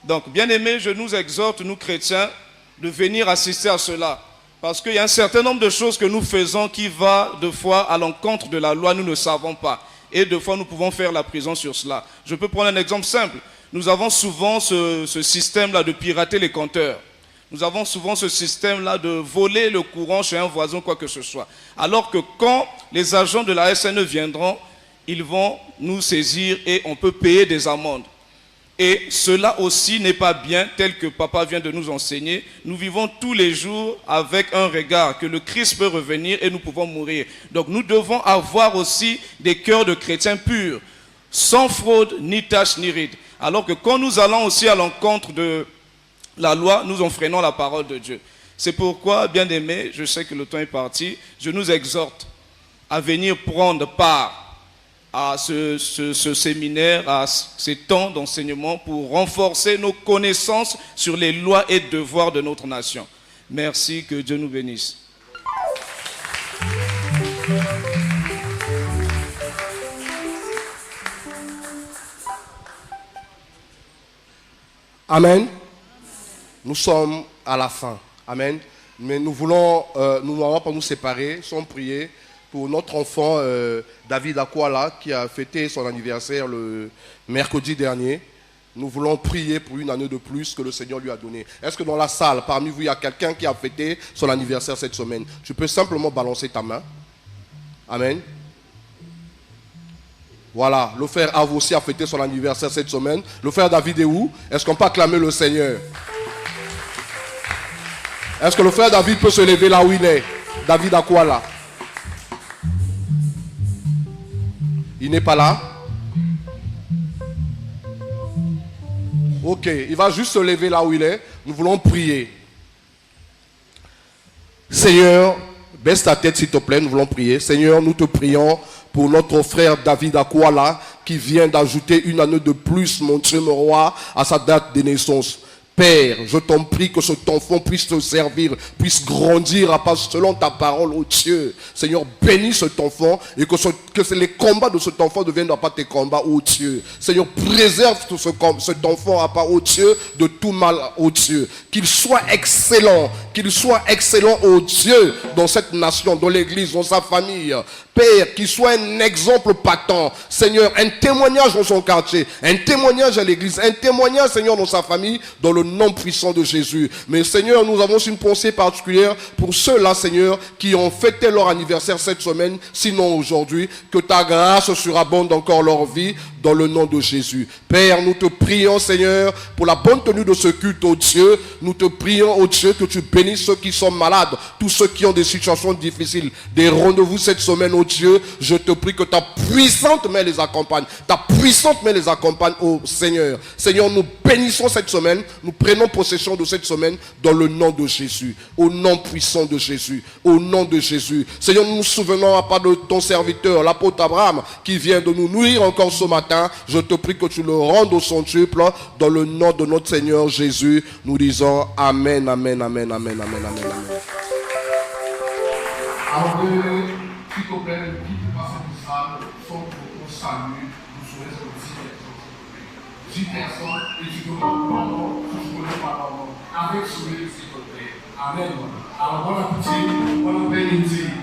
Speaker 8: Donc, bien aimés, je nous exhorte, nous chrétiens, de venir assister à cela. Parce qu'il y a un certain nombre de choses que nous faisons qui va, de fois, à l'encontre de la loi, nous ne savons pas. Et de fois, nous pouvons faire la prison sur cela. Je peux prendre un exemple simple. Nous avons souvent ce système-là de pirater les compteurs. Nous avons souvent ce système-là de voler le courant chez un voisin, quoi que ce soit. Alors que quand les agents de la SNE viendront, ils vont nous saisir et on peut payer des amendes. Et cela aussi n'est pas bien, tel que papa vient de nous enseigner. Nous vivons tous les jours avec un regard que le Christ peut revenir et nous pouvons mourir. Donc nous devons avoir aussi des cœurs de chrétiens purs, sans fraude, ni tache, ni ride. Alors que quand nous allons aussi à l'encontre de la loi, nous enfreignons la parole de Dieu. C'est pourquoi, bien aimés, je sais que le temps est parti, je nous exhorte à venir prendre part à ce séminaire, à ces temps d'enseignement pour renforcer nos connaissances sur les lois et devoirs de notre nation. Merci, que Dieu nous bénisse.
Speaker 7: Amen. Nous sommes à la fin. Amen. Mais nous voulons, nous n'allons pas nous séparer sans prier pour notre enfant David Akwala qui a fêté son anniversaire le mercredi dernier. Nous voulons prier pour une année de plus que le Seigneur lui a donnée. Est-ce que dans la salle, parmi vous, il y a quelqu'un qui a fêté son anniversaire cette semaine? Tu peux simplement balancer ta main. Amen. Voilà, le frère Av aussi a fêté son anniversaire cette semaine. Le frère David est où? Est-ce qu'on peut acclamer le Seigneur? Est-ce que le frère David peut se lever là où il est? David Akwala. Il n'est pas là? Ok, il va juste se lever là où il est. Nous voulons prier. Seigneur, baisse ta tête s'il te plaît, nous voulons prier. Seigneur, nous te prions pour notre frère David Akwala qui vient d'ajouter une année de plus, mon Dieu, mon roi, à sa date de naissance. Père, je t'en prie que cet enfant puisse te servir, puisse grandir à part selon ta parole, oh Dieu. Seigneur, bénis cet enfant et que les combats de cet enfant ne deviennent pas tes combats, oh Dieu. Seigneur, préserve cet enfant à part, oh Dieu, de tout mal, oh Dieu. Qu'il soit excellent, oh Dieu, dans cette nation, dans l'église, dans sa famille. Père, qu'il soit un exemple patent, Seigneur, un témoignage dans son quartier, un témoignage à l'église, un témoignage, Seigneur, dans sa famille, dans le nom puissant de Jésus. Mais Seigneur, nous avons une pensée particulière pour ceux-là, Seigneur, qui ont fêté leur anniversaire cette semaine, sinon aujourd'hui, que ta grâce surabonde encore leur vie, dans le nom de Jésus. Père, nous te prions, Seigneur, pour la bonne tenue de ce culte, oh Dieu. Nous te prions, oh Dieu, que tu bénisses ceux qui sont malades, tous ceux qui ont des situations difficiles, des rendez-vous cette semaine, oh Dieu. Je te prie que ta puissante main les accompagne. Ta puissante main les accompagne, oh Seigneur. Seigneur, nous bénissons cette semaine. Nous prenons possession de cette semaine dans le nom de Jésus. Au nom puissant de Jésus. Au nom de Jésus. Seigneur, nous nous souvenons à part de ton serviteur, l'apôtre Abraham, qui vient de nous nourrir encore ce matin. Je te prie que tu le rendes au centuple dans le nom de notre Seigneur Jésus. Nous disons Amen, Amen, Amen, Amen, Amen, Amen, Amen.
Speaker 1: Alors, s'il te plaît, qui peut passer du salle, sauf pour qu'on salue, nous souhaitons aussi 10 personnes, et tu peux prendre, je connais pas, avec sourire, s'il te plaît. Amen. Alors, bon appétit, bon appétit.